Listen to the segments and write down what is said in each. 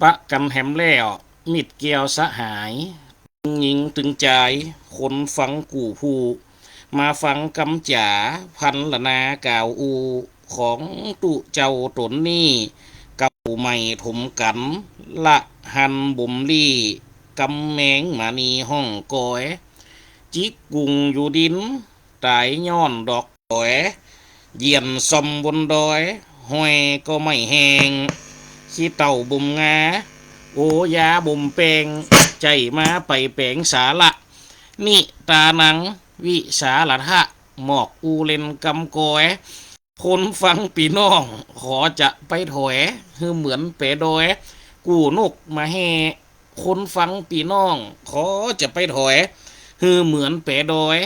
ปะกันแหมแล้วมิดเกี่ยวสหายหญิงตึงใจคนฟังกู่ผู้มาฟังกำจ๋าพันละนากล่าวอูของตุเจ้าตนนี่เก่าใหม่ถมกันละหันบ่มลี่กำแมงมานีห้องกอยจิกกุงอยู่ดินตายย้อนดอกกอยเยียนซอมบนดอยห้อยก็ไม่แหงขี้เต่าบุมงาโอยาบุมเปงใจมาไปแปลงสาละนี่ตาหนังวิสาละทะหมอกอูเลนกำกอยคนฟังปีน้องขอจะไปถอยคือเหมือนเปดอยกูนกมาแห่คนฟังปีน้องขอจะไปถอยคือเหมือนเปดอย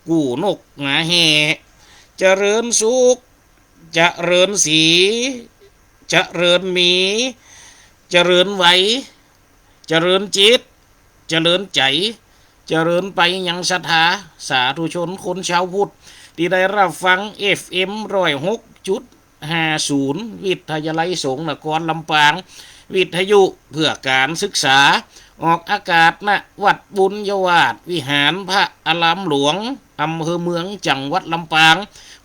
กูนกมาแห่เจริญสุขเจริญสีเจริญมีเจริญไหวเจริญจิตเจริญใจเจริญไปยังศรัทธาสาธุชนคนชาวพุทธที่ได้รับฟัง FM 106.50วิทยาลัยสงฆ์นครลำปางวิทยุเพื่อการศึกษาออกอากาศณวัดบุญยวาสวิหารพระอารามหลวงอำเภอเมืองจังหวัดลำปาง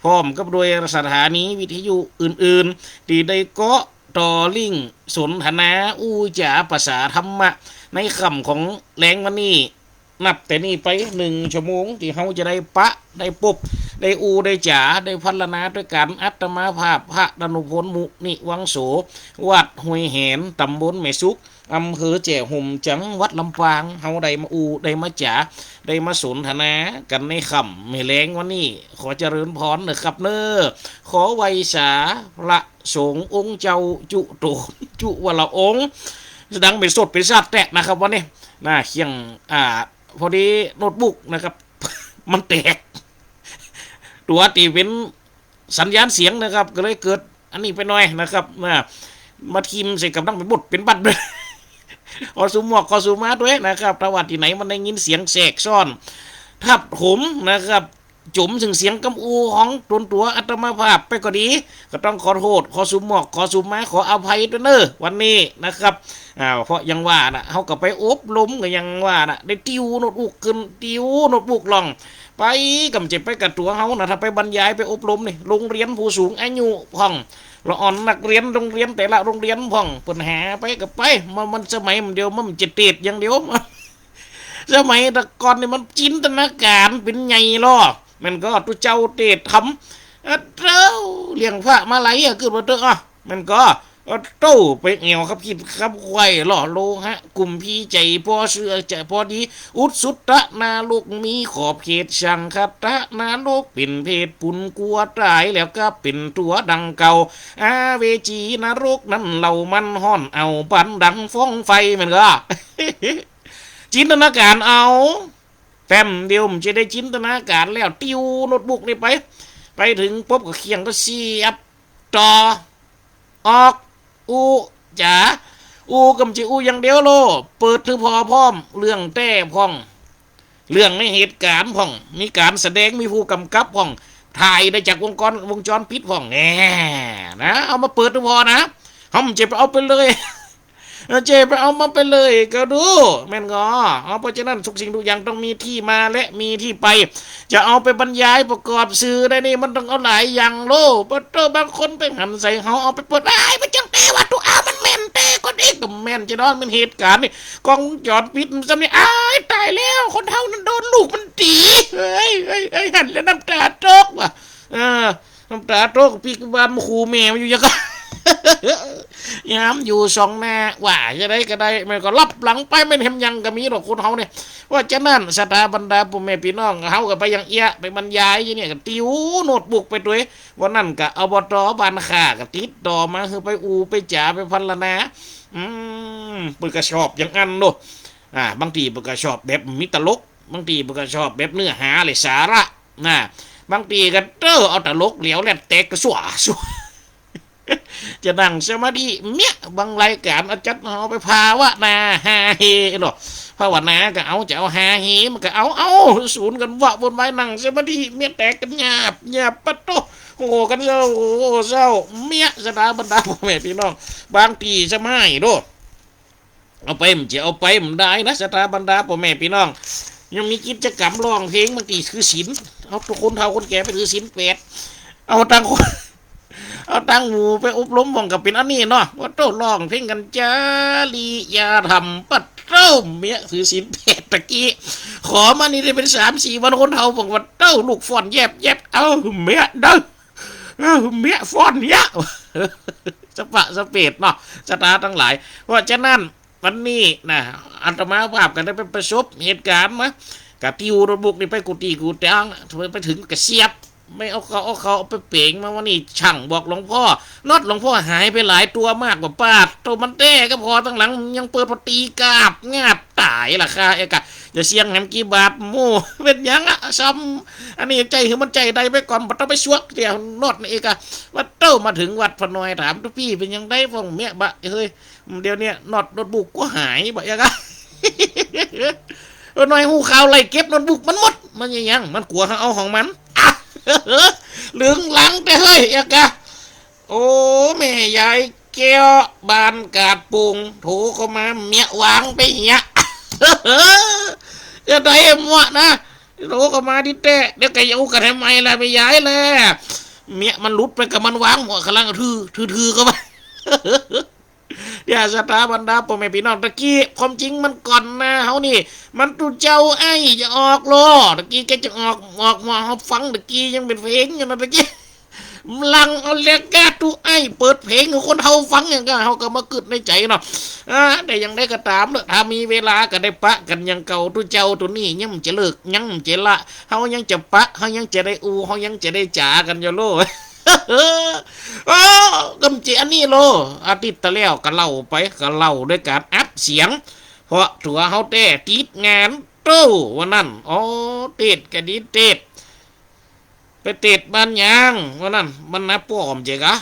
พร้อมกับโดยสถานีวิทยุอื่นๆที่ได้เกาะต่อลิงก์สนทนาอู้จาภาษาธรรมะในคำของแรงวันนี้นับแต่นี้ไป1 ชั่วโมงที่เขาจะได้ปะได้ปุบได้อูได้จ๋าได้พัลนาด้วยกันอัตมาภาพพระดนุพลมุนิวังโสวัดห้วยแหนตำบลแม่ซุกอำเภอแจ่ห่มจังหวัดลำปางเฮาได้มาอูได้มาจ๋าได้มาสนทนากันในคำไม่แรงวันนี้ขอเจริญพรนะครับเนอขอไวสาพระสงฆ์องค์เจ้าจุโตจุวรองค์ดังเป็นสดเป็นสัตว์แตกนะครับวันนี้น่าเคียงพอดีโน้ตบุ๊กนะครับมันแตกตัวตีเป็นสัญญาณเสียงนะครับก็เลยเกิดอันนี้ไปหน่อยนะครับมาทีมใส่กับตั้งเป็นบทเป็นบัตรด้วยขอซูมหมอกขอซูมมาด้วยนะครับถ้าว่าที่ไหนมันได้ยินเสียงแสกซ่อนทับผมนะครับจุ่มถึงเสียงกำอูของตัวอัตมาภาพไปก็ดีก็ต้องขอโทษขอซูมหมอกขอซูมมาขออภัยด้วยเนอะวันนี้นะครับเพราะยังว่านะเขาก็ไปอบรมก็ยังว่านะได้ติวโน้ตบุ๊กขึ้นติวโน้ตบุ๊กลองไปกำเจ็บไปกับตัวเขานะถ้าไปบรรยายไปอบรมนี่โรงเรียนผู้สูงอายุพ่องละอ่อนนักเรียนโรงเรียนแต่ละโรงเรียนพ่องปัญหาไปกับไปมันสมัยมันเดียวมันจะติดอย่างเดียวสมัยตะก่อนนี่มันจินตนาการเป็นไงล่อมันก็ตุเจ้าเตะทำเจ้าเลี้ยงพระมาไหลเกิดมาเตอะมันก็โต้ไปเอวครับคิดครับไข่หล่อโลฮะกลุ่มพี่ใจพอเชื่อใจพอดีอุดสุตะนาลูกมีขอบเขตช่างคัตะนาลูกเป็นเพศปุ่นกลัวตายแล้วก็เป็นตัวดังเก่าเวจีนรกนั้นเหล่ามันห่อนเอาปันดังฟ้องไฟมันก็ จินตนาการเอาแป๊มเดียวมันจะได้จินตนาการแล้วติวโน้ตบุ๊กนี่ไปถึงปุ๊บก็เคียงก็เสียบต่อออกอูจ๋าอูกำจิอูอย่างเดียวโลเปิดถือพอพร้อมเรื่องแต้พ่องเรื่องในเหตุการณ์พ่องมีการแสดงมีผู้กำกับพ่องถ่ายได้จากวงจรปิดพ่องแหมนะเอามาเปิดถือพอนะเขาจะไปเอาไปเลยเจไปเอามาไปเลยก็ดูแม่นก็เพราะฉะนั้นทุกสิ่งทุกอย่างต้องมีที่มาและมีที่ไปจะเอาไปบรรยายประกอบสื่อได้นี่มันต้องเอาหลายอย่างโลปัตเตอร์บางคนไปหันใส่เขาเอาไปเปิดไอ้มันจังเตวัตถุมันแม่นเตก็เด็กก็แม่นจะนอนมันเหตุการณ์นี่กองจอดปิดมันจะไม่ตายแล้วคนเท่านั้นโดนลูกมันตีเฮ้ยหันแล้วน้ำตาตกว่ะน้ำตาตกพี่บ้านครูแม่มาอยู่ยังไงยามอยู่สองหน้าว่าจะได้ก็ได้มันก็รับหลังไปไม่เห็นยังก็มีหรอกคนเขาเนี่ยว่าจะนั่นสถาบรรดาพ่อแม่พี่น้องเขาก็ไปยังเอี้ยไปบรรยายอย่างนี้ก็ติวโน้ตบุ๊กไปด้วยวันนั้นก็อบต.บ้านข่าก็ติดต่อมาคือไปอูไปจ่าไปพัลนาเปิดกระชอบอย่างอันโนบางทีเปิดกระชอบแบบมิตรลกบางทีเปิดกระชอบแบบเนื้อหาเลยสาระบางทีก็เอาตลกเหลียวแหลกแตกกระสวจะนั่งสมาธิเมียบางรายการอาจารย์เอาไปพาวะนาฮาเฮหรอภาวนาก็เอาจะเอาฮาเฮมันก็เอาศูนย์กันวะบนไม้นั่งสมาธิเมียแตกกันหยาบปะโตโอ้กันเศร้าเศร้าเมียสถาบรรดาพ่อแม่พี่น้องบางทีจะไม่ด้วย เอาไปมันจะเอาไปมันได้นะสถาบรรดาพ่อแม่พี่น้องยังมีกิจกรรมร้องเพลงบางทีคือศีลเอาทุกคนเฒ่าคนแก่ไปถือศีล8เอาตังคนเอาตังหมูไปอบรมบ่งกับเป็นอันนี้เนาะว่าโต้ร้องเพลงกันจาริยธรรมปัดเต้าเมียถือศีล8ตะกี้ขอมานี่ได้เป็น3-4วันคนเฒ่าบอกว่าเต้าลูกฟ้อนแยบเอาเมียเด้อเมียฟ้อนเยอะสปะสเปดเนาะสตาทั้งหลายเพราะฉะนั้นวันนี้นะอัตมาภาพกันได้ไปประสบเหตุการณ์มากับที่อูรบุกนี่ไปกุฏิกูตังไปถึงกระเสียบไม่เอาเขาไปเป่งมาวันนี้ช่างบอกหลวงพ่อน็อตหลวงพ่อหายไปหลายตัวมากกว่าป้าตัวมันเต้ก็พอตั้งหลังยังเปิดปตีกาบงาบตายล่ะค่ะเอกะอย่าเสียงแหมกี่บาทโม่เป็นยังอะซ้ำอันนี้ใจคือมันใจใดไปก่อนบัดต้องไปชวกเดี๋ยวนอดนี่เอกะวัดเต้ามาถึงวัดพนอยถามทุกพี่เป็นยังได้ฟองเมียบะเฮ้ยเดี๋ยวนี้นอดรถบุกก็หายบะยังไงหน่อยหูข่าวไรเก็บรถบุกมันหมดมันยังมันกลัวเอาของมันเหลืองหลังแต่เฮ้ยเอกะโอ้แม่ยายแก้วบานกาดปุงโถเข้ามาเมียวางไปเหี้ยจะได้หมวนะโถเข้ามาดิเต้เดี๋ยวแกจะเอากันทำไมล่ะไม่ย้ายแล้วเมียมันลุดไปกับมันวางหมวกำลังถือเข้าไปเดี๋ยวสถาบรรดาพ่อแม่พี่น้องตะกี้ความจริงมันก่อนนะเฮานี่มันตุเจ้าไอ้จะออกโลตะกี้แกจะออกมาเฮาฟังตะกี้ยังเป็นเพลงอยู่นะตะกี้ลังเอาเล็กแกตุไอ้เปิดเพลงให้คนเฮาฟังอย่างเงี้ยเฮาก็มากึดในใจเนาะแต่ยังได้ก็ตามเด้อถ้ามีเวลาก็ได้ปะกันยังเก่าตุเจ้าตัวนี้ยังจะเลิกยังจะละเฮายังจะปะเฮายังจะได้เฮายังจะได้จ๋ากันอยู่โลโอ้กำเจอันนี้โลอาทิตย์ตะแล้วก็เล่าไปก็เล่าด้วยการอัดเสียงเพราะตัวเฮาแต่ติดงานโตวันนั้นอ๋อติดก็ดีติดไปติดบ้านยังวันนั้นมันนาป้อมเจ๊กะ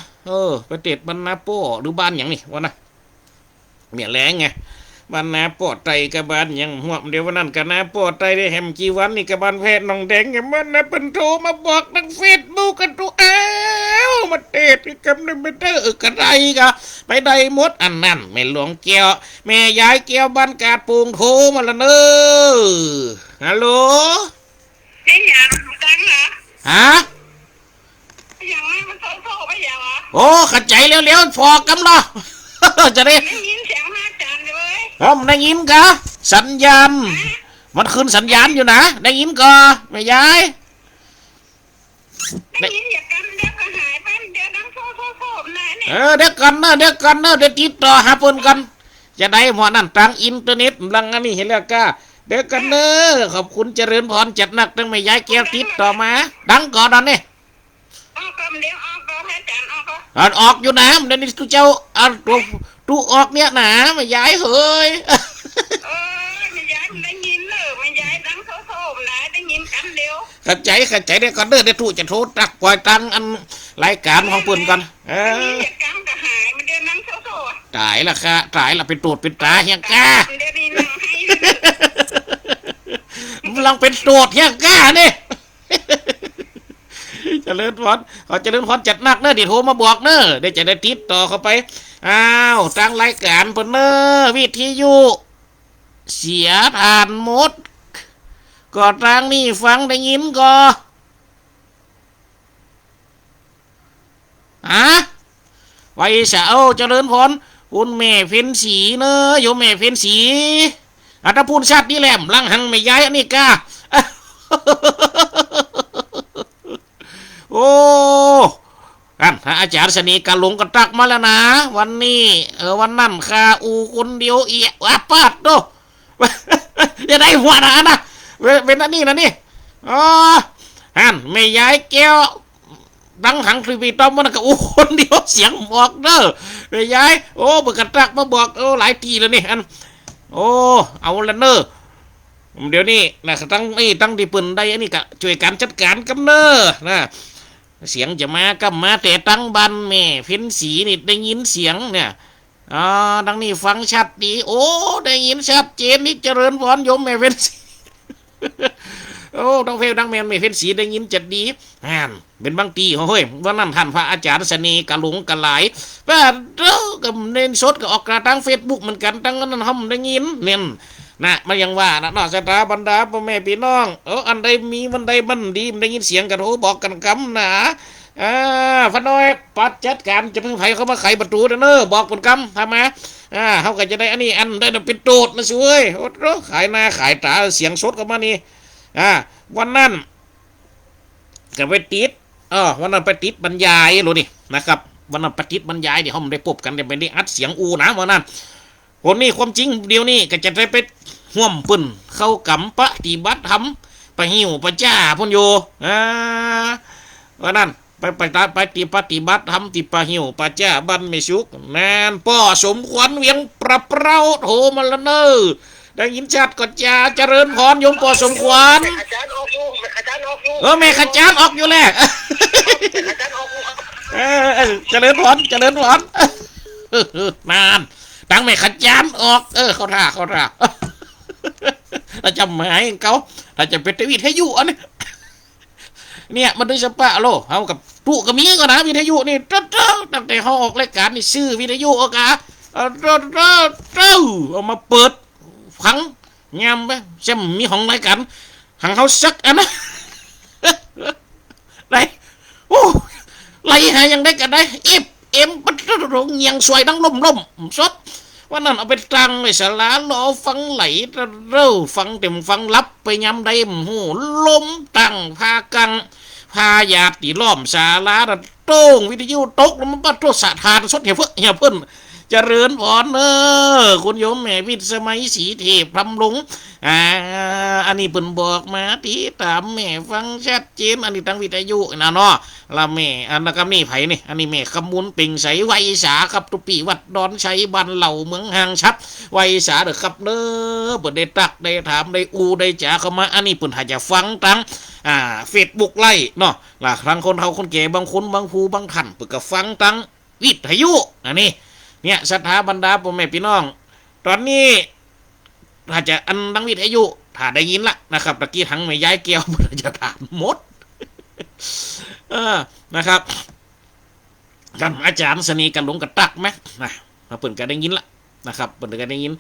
ไปติดบ้านนาป้อหรือบ้านยังนี่วันนั้นเมียแรงไงบ้านนาป้อไตกับบ้านยังหัวเดี๋ยววันนั้นกับนาป้อไตได้แฮมกี่วันนี่กับบ้านแพทย์น้องแดงกับมันนะเป็นโทรมาบอกทางเฟซบุ๊กกันตัวมาเตะกับนึงไปเตอกันไรกะไปได้หมดอันนั้นแม่หลวงแก้วแม่ยายแก้วบ้านกาดปูงโทรมาละเนอฮัลโหลเป็นอย่างดังเหรอฮะอย่างนี้มันโทรไปอย่างเหรอโอ้ขัดใจเร็วๆพอกำลังจะได้ยินเสียงมาจันเลยผมได้ยินกะสัญญาณมันขึ้นสัญญาณอยู่นะได้ยินกะแม่ยายได้ยินอย่างกันเดี๋ยวก็หายไปเดี๋ยวนั่งโซ่นะเนี่ยเดี๋ยวกันนะเดี๋ยวติดต่อหาเพิ่นกันจะได้หมอนั่นทางอินเทอร์เน็ตลังอันนี้เห็นแล้วกะเดี๋ยวกันเนอขอบคุณเจริญพรจัดหนักตั้งแม่ยายแก้วติดต่อมาดังก่อนนั่นนี่ออกก็เดี๋ยวออกก็แม่จันออกก็ออกอยู่นะเดี๋ยวนี้ทุเจ้าตัวออกเนี่ยนะแม่ยายเฮ้ยแม่ยายได้ยินเลยแม่ยายดังโซ่นะได้ยินกันเดียวขัดใจเดี๋ยวก่อนเดี๋ยวทุจะโทรตักปล่อยตังอันรายการของเพิ่นกันกันก็หายมันเดี๋ยวนั่งโซ่ตายละค่ะตายละเป็นตูดเป็นตาเฮียก้าเดี๋ยวนี้นั่งให้ลังเป็นตูดเฮียก้านี่เจริญพรเขาเจริญพรจัดหนักเนอะเดี๋ยวโทรมาบอกเนอะเดี๋ยวจะได้ติดต่อเข้าไปอ้าวตั้งรายการเพิ่นเนอะวิทยุเสียทานหมดก็ทางนี่ฟังได้ยินก็ไว้เสาเจริญพรคุณแม่เพ็ญศรีเนอะโยมแม่เพ็ญศรีอัตพูนชาตินี่แหลมลังหังไม่ย้ายอันนี้กาโอ้กันถ้าอาจารย์สนีกะลงกระตักมาแล้วนะวันนี้วันนั้นข้าอูคนเดียวเอียว่าปาดโตจะได้หัวนะเป็นอันนี้นะนี่ฮันไม่ย้ายแก้วดังหังทีวีต้อมมันก็อู้คนเดียวเสียงบอกเด้อไม่ย้ายโอ้เบิกกระตักมาบอกหลายทีแล้วนี่อันโอ้เอาละเนอเดี๋ยวนี้นะตั้งที่ปืนได้อันนี้ก็ช่วยการจัดการกันเนอนะเสียงจะมาก็มาแต่ตั้งบันแม่เพ็ญศรีนี่ได้ยินเสียงเนี่ยดังนี้ฟังชัดดีโอ้ได้ยินชัดเจนนี่เจริญพรโยมแม่เพ็ญศรีโอ้ดังเพลงดังแม่เพ็ญศรีได้ยินจัดดี เป็นบางทีเฮ้ยว่านั่นท่านพระอาจารย์เสน่ห์กะหลงกะหลายว่าเรากับเน้นสดก็ออกกระทาง Facebook เหมือนกันตั้งนั้นทำได้ยินเนี่ยนะมันยังว่านะนอกจากบรรดาพ่อแม่พี่น้องอันใดมีมันใดมันดีมันได้ยินเสียงกันโหบอกกันกำนะพน้อยปัดจัดการจะเพิ่งไผเข้ามาไขประตูเด้อบอกคนกำทำไมเขาก็จะได้อันนี้อันได้เป็นโตดนะสิเว้ยโอ้โหขายหน้าขายตาเสียงสดเข้ามานี่วันนั้นก็ไปติดวันนั้นไปติดบรรยายรู้นี่นะครับวันนั้นไปติดบรรยายเดี๋ยวเขาได้พบกันเดี๋ยวไปได้อัดเสียงอูนะวันนั้นคนนี้ความจริงเดี๋ยวนี้ก็จะได้ไปห่วมปืนเข้ากำปฏิบัติธรรมไปหิวไปจ้าพุ่นโยวันนั้นไปตีปฏิบัติธรรมติปะหิวปะจ้าบันไม่สุกแมนป้อสมควรเวียงประเปราโถมาละเนอได้ยินชัดก็จะเจริญพรโยมป้อสมควรอาจารย์ออกอยู่อาจารย์ออกอยู่แม่ขจารย์ออกอยู่แหละอาจารย์ออกอยู่เจริญพรนานตั้งแม่ขจารย์ออกเขาท่าเราจะหมายเขาเราจะเป็นวิทยุอันนี้เนี่ยมันด้วยสปะโลเอากับตู้กับมีก็นะวิทยุนี่ตั้งแต่เขาออกรายการนี่ซื้อวิทยุออกอะเอามาเปิดฟังยามไปจะมีของรายการหังเขาซักอันนะไรโอ้ไรหายังได้กันได้เอ็มปัดโรงยังสวยดังล่มสดว่านั่นเอาไปตั้งไว้สลาล้อฟังไหลเร่ฟังเต็มฟังลับไปยำได้หูลมตั้งพากังพายาตีล้อมสาลาโต้งวิทยุตกแล้วมันปัดโทษสะทานสดเหี้ยเพิ่นเจริญพรคุณโยมแม่วิทย์สมัยสีเทพพรำลงอันนี้เพิ่นบอกมาที่ตามแม่ฟังชัดเจนอันนี้ตั้งวิทยุนะเนาะละแม่อันนั้นก็นี่ไผนี่อันนี้แม่ขมุนเป่งใสไวสาครับตุปีวัดดอนชัยบันเหล่าเมืองหางชับไวสาเด้อครับเด้อเปิดได้ตักได้ถามได้อูได้จ๋าเข้ามาอันนี้เพิ่นถ้าจะฟังตั้งFacebook ไล่เนาะล่ะครั้งคนเฒ่าคนแก่บางคนบางผู้บางท่านเพิ่นก็ฟังตั้งวิทยุอันนี้เนี่ยศรัทธาบรรดาพ่อแม่พี่น้องตอนนี้ถ้าจะอันดังวิทยุถ้าได้ยินละนะครับตะกี้ทั้งแม่ยายแก้วมันจะถามหมดนะครับกันอาจารย์สนีกันหลงกระตักไหมนะเปิ่นก็ได้ยินละนะครับเปิ่นก็ได้ยิน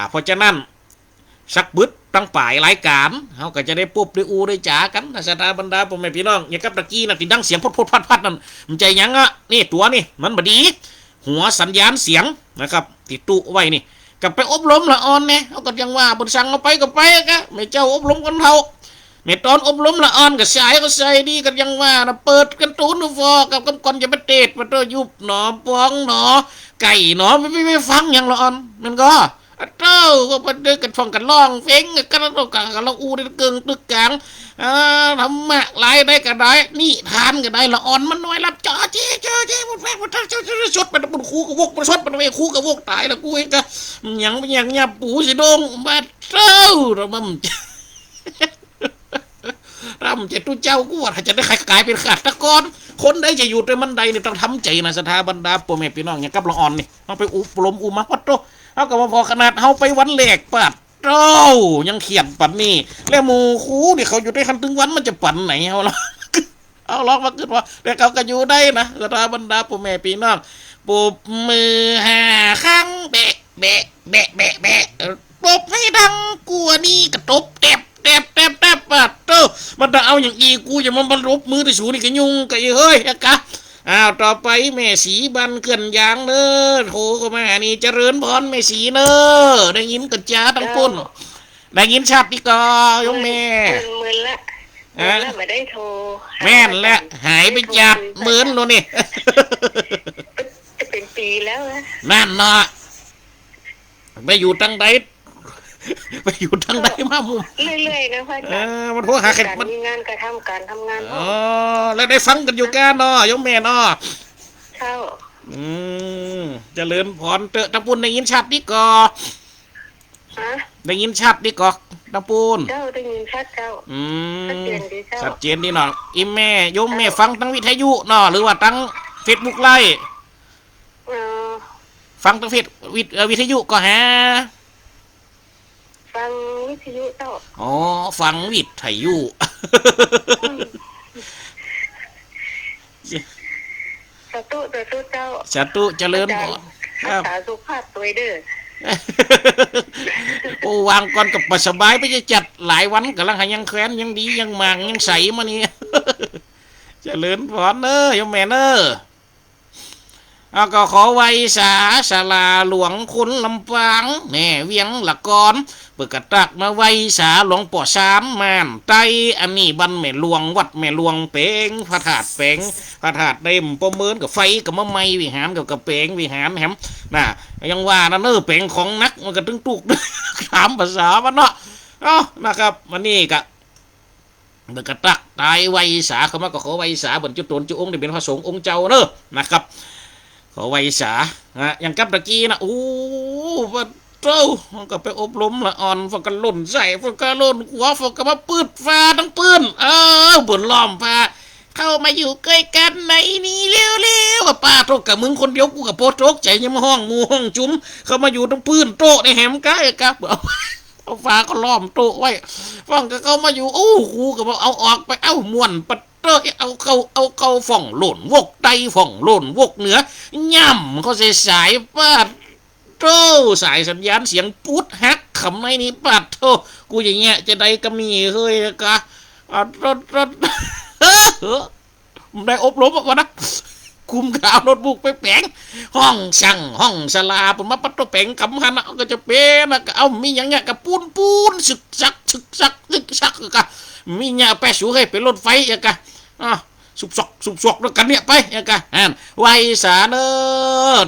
เพราะฉะนั้นสักบึดตั้งป่ายรายการเขาก็จะได้ปุ๊บได้อูได้จ๋ากันศรัทธาบรรดาพ่อแม่พี่น้องอย่างกับตะกี้นะที่ดังเสียงพดพัดนั่นมันใจยังอ่ะนี่ตัวนี่มันบดีหัวสัญญาณเสียงนะครับติดตู้ไว้นี่กับไปอบรมละอ่อนเนี่ยเขาก็ยังว่าบนสั่งเอาไปก็ไปก็ไม่เจ้าอบรมกันเท่าไม่ตอนอบรมละอ่อนก็สายก็ใส่ดีกันยังว่านะเปิดกันตูนฟอกับกำกรจะมาเตะมาตัวยุบหนอปองหนอไก่หนอไม่ฟังอย่างละอ่อนมันก็เจ้าก็ไปเดินกันฟังกันร้องเพลงกันแล้วกันเราอูได้เกินตึกกลางทำมาลายได้ก็ได้นี่ทานก็ได้ละอ่อนมันน้อยรับจ่อเจ๊มันแฝงมันชดมันบนคูกระวกมันชดมันไม่คูกระวกตายแล้วกูเองก็ยังเนี่ยปูสิโดงมาเจ้าเรามั่มรำจะตู้เจ้ากูว่าถ้าจะได้กลายเป็นขาดตะกอนคนได้จะอยู่ในมันใดนี่ต้องทำใจนะสถาบรรดาพ่อแม่พี่น้องอย่างกับละอ่อนนี่เอาไปอุปลมอุมาพัดโตเอากับพอขนาดเอาไปวันแหลกปัดเจ้ายังเขียนปัดนี่แล้วหมูคูนี่เขาอยู่ได้คันถึงวันมันจะปั่นไหนเอาละเอาล็อกมาเกิดว่าแต่เขาก็อยู่ได้นะสถาบรรดาพ่อแม่พี่น้องปุบมือ5 ครั้งแบะปบให้ดังกลัวนี่กระตบแตบปัดเจ้ามันจะเอาอย่างอีกูจะมันบรรลุมือที่สูนี่ก็ยุ่งก็เฮ้ยกะต่อไปแม่สีบันเกินยางเนอโถก็มานี่เจริญพรแม่สีเนอได้ยินกันจ้าทั้งปุ่นได้ยินชัดดีกอยงแม่มือละไม่ได้โทรแม่นแล้วหายไปจัดเหมือนโน่นนี่จะเป็นปีแล้วนั่นเนาะไปอยู่ตั้งใดมามุมเรื่อยๆนะพ่อจ๋ามันโทรหาใครมันมีงานกระทำการทำงานแล้วได้ฟังกันอยู่กันเนาะยงแม่เนาะเข้าเจริญพรเตอะตะปูนได้ยินชัดดีก่อได้ยินชัดดีก่อตะปูนเจ้าได้ยินชัดเจ้าชัดเจนดีเนาะอีแม่ยงแม่ฟังตั้งวิทยุเนาะหรือว่าตั้ง Facebook ไล่ฟังตั้งวิทยุก็ฮะฟังวิทยุเจ้าฟังวิทยุ สตุเจ้า สาธุเจริญพรค รั รั ก บ ษาสุขภาพตัวเด้อ โอ้วางก่อนกับปัสสบายไปจะจัดหลายวันกำลังหายังแคว้นยังดียังมางยังใสมานี่ เจริญพรเนอะโยมแม่เนอะเอาก็ขอไว้สาศาลาหลวงคุณลำปางแน่เวียงละกอนเปิดกระตักมาไว้สาหลวงป่อสามม่านไตอันนี้บันแม่หลวงวัดแม่หลวงเปงพระธาตุเปงพระธาตุเต็มประเมินกับไฟกับมะไม้วิหารกับกระเปงวิหารแหมน่ะยังว่านะเนอะเปงของนักมันก็ตึงตุก ถามภาษามันเนาะนะครับมันนี่กะเปิดกระตักตายไว้สาเขามาก็ขอไว้สาบนจุดตนจุองค์ที่เป็นพระสงฆ์องค์เจ้าเนอะนะครับ ขอไว้สาอย่างกับตะกี้นะโอ้พระเจ้ามันก็ไปอบรมละอ่อนฝกกันหล่นใส่ฝกกันหล่นหัวฝกกันมาปืดฟ้าทั้งปืนบนล้อมฟ้าเข้ามาอยู่ใกล้กันในนี้เร็วๆป้าโตกับมึงคนเดียวกูกับโปโตกใจยังมาห้องงูห้องจุ้มเข้ามาอยู่ทั้งปืนโตในแหมก้ากับเอาฟ้าก็ล้อมโตไว้ฟังก็เข้ามาอยู่โอ้กูกับเอาออกไปเอาม้วนปัดเอาเข้าฝ่องหล่นวกไตฝ่องหล่นวกเหนือย่ำเขาสายป้าโตสายสัญญาณเสียงปุ๊ดฮักคำในนี้ป้าโตกูอย่างเงี้ยจะได้ก็มีเฮ้ยกะได้อบรมวะนะคุมข่าวโน้ตบุ๊กไปแปลงห้องสั่งห้องสลาผมมาปัดตัวแปลงคำฮันก็จะเป็นก็เอามีอย่างเงี้ยกับปูนสึกซักกะมีเนี่ยไปสู่ให้เป็นรถไฟอย่างกะสุบซอกแล้วกันเนี่ยไปอย่างกะไว้สาเนอ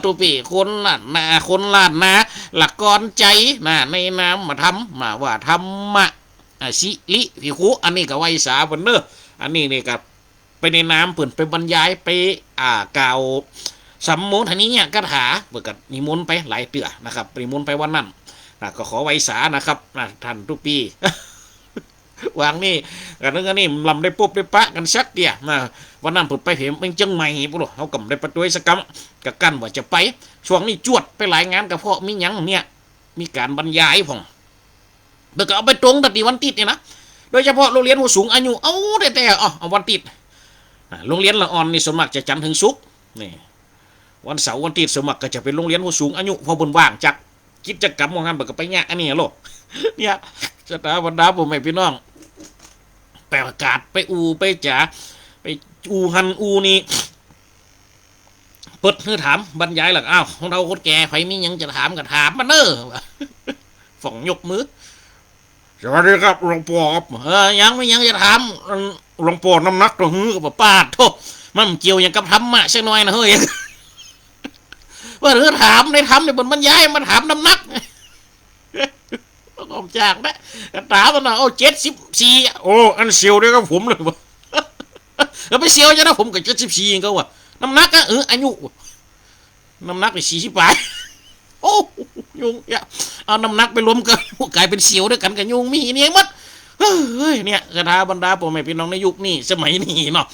ตัวปีคนล้านนาคนล้านนาหลักกรใจในน้ำมาทำมาว่าทำมาสิลิพิคุอันนี้ก็ไว้สาเพิ่นเนออันนี้นี่กับไปในน้ำเพิ่นไปบรรยายไปกล่าวสัมโมทนี้เนี่ยคาถาเปิดกับนิมนต์ไปหลายเตือนะครับนิมนต์ไปวันนั้นก็ขอไว้สานะครับท่านทุกปี วางนี่กันนึงอันนี้ลำได้ปุ๊บได้ปะกันชักเดียวันนั้นผมไปเห็นเป็นจังใหม่ปุ๊บเขากำได้ประตูสกัมกับกันว่าจะไปช่วงนี้จวดไปหลายงานกับพ่อมีหยังเนี่ยมีการบรรยายผ่องเดี๋ยวก็เอาไปตรงตัดดีวันติดเนี่ยนะโดยเฉพาะโรงเรียนผู้สูงอายุเอาวันติดโรงเรียนละอ่อนนี่สมัครจะจันทร์ถึงศุกร์นี่วันเสาร์วันติดสมัครก็จะเป็นโรงเรียนผู้สูงอายุพอบนว่างจากกิจกรรมของงานแบบก็ไปเนี่ยอันนี้โลกเนี่ยสถาบันดาผมไม่พี่น้องไปประกาศไปไปจ๋าไปหันนี่เปิดคือถามบรรยายหลักของเราคนแก่ใครมียังจะถามก็ถามมาเนอะฝ่องยกมือสวัสดีครับหลวงปู่ครับยังไม่ยังจะถามหลวงปู่น้ำหนักตัวหื้อกับป้าโทษมันเกี่ยวอย่างกับธรรมะสักหน่อยนะเฮ้ยว่าหรือถามในธรรมในบนบรรยายมาถามน้ำหนักผมจากนะถามมัน74โอ้อันเซียวด้วยกับผมเลยบ่แล้วไปเซียวจะนะผมกับ74เองก็ว่าน้ำหนักอายุน้ำหนักไป40 ปลายโอ้ยุงเอาน้ำหนักไปรวมกันกลายเป็นเซียวด้วยกันกับยุงมีเนี่ยมัดเฮ้ยเนี่ยสถาบรรดาพ่อแม่พี่น้องในยุคนี้สมัยนี้เนาะ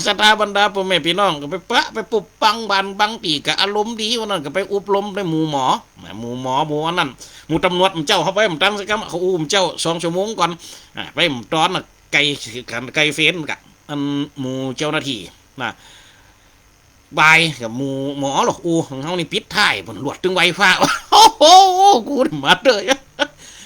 สถาบรรดาพ่อแม่พี่น้องก็ไปไปปุบปังบันบังปีกับอารมณ์ดีวันนั้นก็ไปอบรมได้หมู่หมอนั่นหมู่ตำรวจเจ้าเขาไปตั้งสักคำเขาเจ้า2 ชั่วโมงก่อนไปตอนไก่เฟ้นกับอันหมู่เจ้าหน้าที่บายกับหมู่หมอหรอกของเขานี่ปิดท้ายผลหลวดตึงไวฟ้าโอ้โหกูมาเลย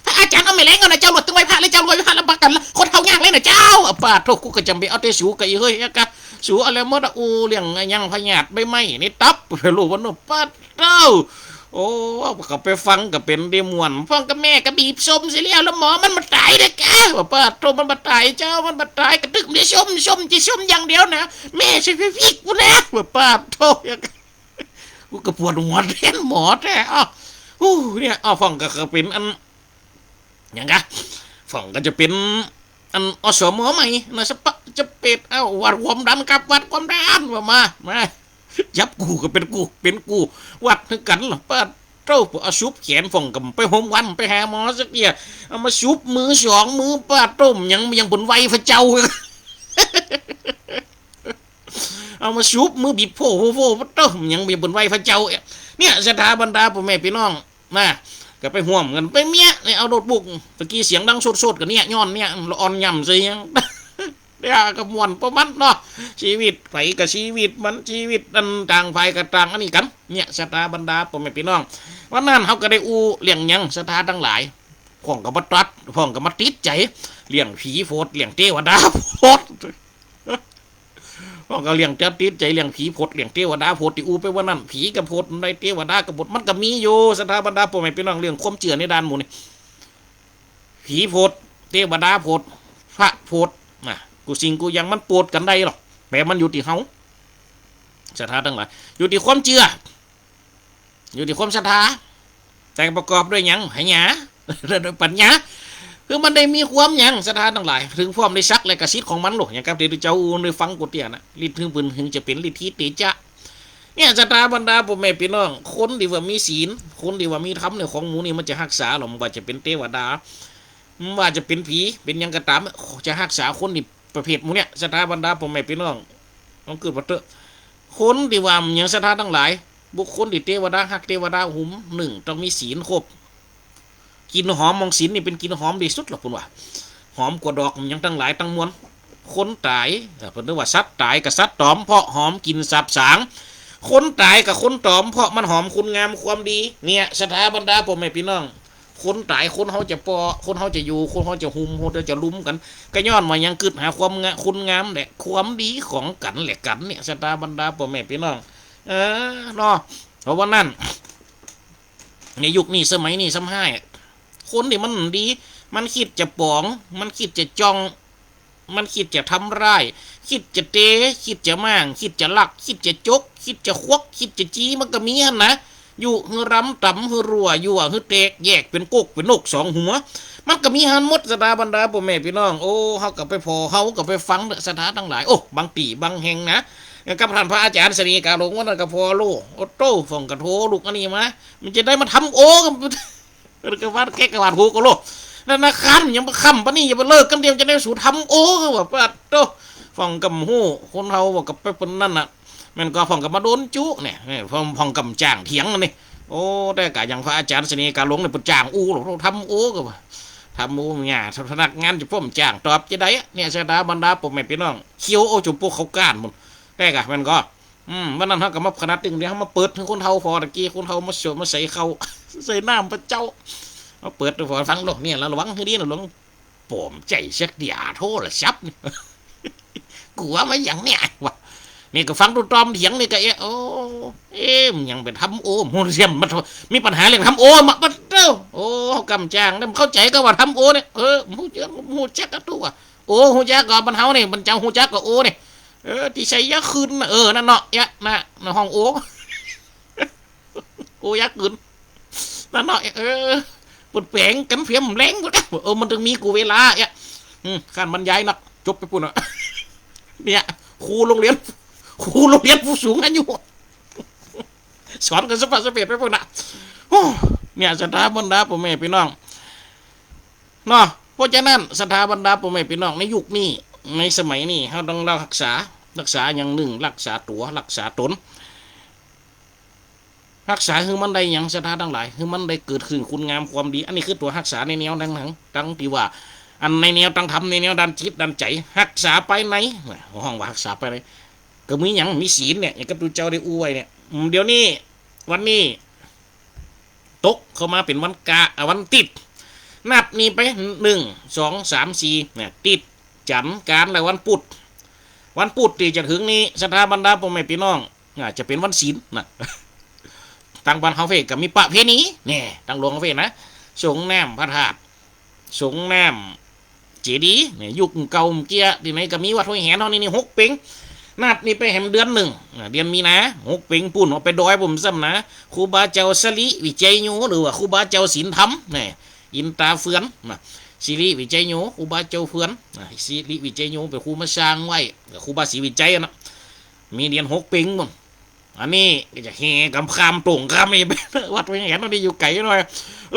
พระอาจารย์เอาไม่แรงนะเจ้าหลวดตึงไวฟ้าเลยเจ้าหลวดไวฟ้าลำบากกันคนเท่ายากเลยนะเจ้าป้าโทษกูก็จำเป็นเอาเตสูกับเฮ้ยกะสูอะไรมดเรื่องยังพญาตใบไม้นี่ตับไปรู้ว่านุป้าเจ้าโอ้ก็ไปฟังก็เป็นเดมวนฟังกับแม่ก็บีบส้มเสียแล้วหมอมันมาตายเลยแกว่าป้าโทษมันมาตายเจ้ามันมาตายกระตึกมันจะส้มจะส้มอย่างเดียวนะแม่ช่วยพี่กูนะว่าป้าโทษกูก็ปวดหัวเล่นหมอแท้เนี่ยฟังก็เป็นอันอย่างกะฟังก็จะเป็นอันอสมใหม่นะจะเป็ดวัดความดันกับวัดความดันมายับกูก็เป็นกูวัดถึงกันหรอป้าเจ้าเอาชุบแขนฝ่องกับไปโฮมวันไปหาหมอสักเดียเอามาชุบมือ2 มือป้าต้มยังบนไวพระเจ้าเอามาชุบมือบีบโผป้าต้มยังบนไวพระเจ้าเนี่ยสถาบรรดาพ่อแม่พี่น้องก็ไปห่วมกันไปเมียเอาโดดบุกตะกี้เสียงดังโซดกันเนี่ยย้อนเนี่ยอ่อนย่ำสิ เดี๋ยวก็ม่วนประมันเนาะชีวิตไผกับชีวิตมันชีวิตอันต่างไผกับต่างอันนี้กันเนี่ยสถาบรรดาพ่อแม่พี่น้องวันนั้นเขาก็ได้อู้เลี้ยงหยังสถาทั้งหลายพ่องกับมาตัดพ่องกับมาติดใจเลี้ยงผีโพดเลี้ยงเทวดาโพดพ่องก็เลี้ยงจะติดใจเลี้ยงผีโพดเลี้ยงเทวดาโพดที่อู้ไปวันนั้นผีกับโพดในเทวดากับโพดมันก็มีอยู่สถาบรรดาพ่อแม่พี่น้องเรื่องความเชื่อในด้านหมู่นี่ผีโพดเทวดาโพดพระโพดนะกูสิ่งกูยังมันโปวดกันได้หรอกแต่มันอยู่ที่เฮาศรัทธาทั้งหลายอยู่ที่ความเชื่ออยู่ที่ความศรัทธาแต่ประกอบด้วยหยังหายาด้วยปัญญาคือมันได้มีความหยังศรัทธาทั้งหลายถึงพร้อมได้ซักและกระซิดของมันหรอกอย่างกับเดี๋ยวเจ้าอูได้ฟังกูเตียนะลิทึงปืนถึงจะเป็นลิทีเตจะเนี่ยศรัทธาบรรดาพ่อแม่พี่น้องคนที่ว่ามีศีลคนที่ว่ามีธรรมเนี่ยของหมูนี่มันจะรักษาหรอกมันว่าจะเป็นเทวดาว่าจะเป็นผีเป็นยังกระตามจะรักษาคนที่ประเภทหมูเนี่ยศรัทธาบรรดาพ่อแม่พี่น้องต้องเกิดมาเถอะคนที่ว่าอย่างศรัทธาทั้งหลายบุคคลที่เทวดาฮักเทวดาหุมหนึ่งต้องมีศีลครบกินหอมมองศีลนี่เป็นกินหอมดีสุดหรอกคุณว่าหอมกว่าดอกยังทั้งหลายทั้งมวลคนตายเพิ่นเรียกว่าสัตว์ตายกับสัตว์ตอมเพราะหอมกินสับสางคนตายกับคนตอมเพราะมันหอมคุณงามความดีเนี่ยศรัทธาบรรดาพ่อแม่พี่น้องคนตายคนเขาจะปอคนเขาจะอยู่คนเขาจะหุมคนเขาจะลุ้มกันก็ย้อนมายังกึดหาความคุณงามแหละความดีของกันแหละกันเนี่ยศรัทธาบรรดาพ่อแม่พี่น้องเนาะเพราะว่านั่นในยุคนี้สมัยนี้ซ้ำให้คนที่มันดีมันคิดจะปองมันคิดจะจองมันคิดจะทำร้ายคิดจะเตะคิดจะมั่งคิดจะลักคิดจะจกคิดจะควักคิดจะจี้มันก็มีนะอยู่หือรำต่ำหือรัวอยู่หือเตกแยกเป็นกุกเป็นนกสองหัวมันก็มีหันมดสถาบรรดาพ่อแม่พี่น้องโอ้เขาก็ไปพอเขาก็ไปฟังสถานทั้งหลายโอ้บางปีบางแห่งนะกับท่านพระอาจารย์สรีกาหลงว่านั่นก็พอลูกโอ้โต้ฟองกระโถลูกอันนี้มามันจะได้มาทำโอ้กันก็ว่าแก้กระวาดหูก็ลูกนั่นนะคันยังมาค้ำปะนี่อย่าไปเลิกกันเดียวจะได้สู่ทำโอ้เขาบอกว่าโต้ฟองกำหูคนเขาบอกกับไปเป็นนั่นน่ะมันก็ฟองกับมาโดนจุเนี่ยฟองกำจ่างเถียงนี่โอ้แต่กะอย่างพระอาจารย์สรีกาหลงเนี่ยเป็นจ่างอู้หรอกทำโอ้ก็ว่าทำโอ้เนี่ยพนักงานจะพ่มจ่างตอบจะได้เนี่ยสถาบรรดาพ่อแม่พี่น้องเคี้ยวโอ้จุ๊บพวกเขาก้านหมดแต่กะมันก็วันนั้นเขาก็มาขนาดตึงเดียวเขามาเปิดถึงคนเท่าพอตะกี้คนเท่ามาโฉมมาใส่เขาใส่น้ำพระเจ้ามาเปิดพอฟังโลกเนี่ยแล้วระวังให้ดีนะหลวงผมใจเช็คเดียโทษละซับกลัวมาอย่างเนี้ยวะนี่ก็ฟังดูตอมเถียงนี่ก็โอ้ยังเป็นทำโอ้โหเสียมมันมีปัญหาเรื่องทำโอ้มาปัดเต้าโอ้กำจางนั่นเข้าใจก็ว่าทำโอ้เนี่ยหูจักกันตัวโอ้หูจักก็บรรเทาเนี่ยบรรเจ้าหูจักก็โอ้เนี่ยที่ใช้ยาคืนนั่นเนาะยะนะในห้องโอ้โอ้ยาคืนนั่นเนาะปวดแผงกันเพียมแรงมันถึงมีกูเวลาขั้นบรรยายนักจบไปปุ่นเนี่ยครูโรงเรียนผู้สูงอายุสอนกันสะเปียดไปปุ่นเนี่ยสถาบรรดาพ่อแม่พี่น้องเนาะเพราะฉะนั้นสถาบรรดาพ่อแม่พี่น้องในยุคนี้ในสมัยนี้เขาต้องรักษาอย่างหนึ่งรักษาตัวรักษาตนรักษาคือมันได้อย่างศรัทธาทั้งหลายคือมันได้เกิดขึ้นคุณงามความดีอันนี้คือตัวรักษาในแนวตั้งที่ว่าอันในแนวตั้งทำในแนวดันจิตดันใจรักษาไปไหนห้องว่ารักษาไปไหนก็มีอย่างมีศีลเนี่ยอย่างกับดูเจ้าได้อวยเนี่ยเดี๋ยวนี้วันนี้ตกเข้ามาเป็นวันติดนับนี้ไป1 2 3 4เนี่ยติดจันการและวันพุธที่จะถึงนี้สถาบรรดาพ่อแม่พี่น้องจะเป็นวันศีลนะทางบ้านเฮาเฟก็มีประเพณีเนี่ยทางหลวงเฮาเฟนะสงน้ำพระธาตุสงน้ำเจดีย์เนี่ยยุคเก่าเกี้ยที่ไหนก็มีวัดห้วยแหนเท่านี้6 เพ็งนัดนี่ไปแหมเดือน1เดือนมีนา6 เพ็งปุ่นเอาไปดอยผมซ้ำนะครูบาเจ้าสลิวิจัยโยหรือว่าครูบาเจ้าศีลธรรมเนี่ยอินตาเฟือนสิริวิจัยโยครูบาเจ้าเฟือนสิริวิจัยโยเป็นครูมาสร้างไว้ครูบาศรีวิจัยนะมีเดือน6 เพ็งมั้งอันนี้จะแห่กำคามตรงคำนี่วัดไปเห็นมันได้อยู่ไกลหน่อย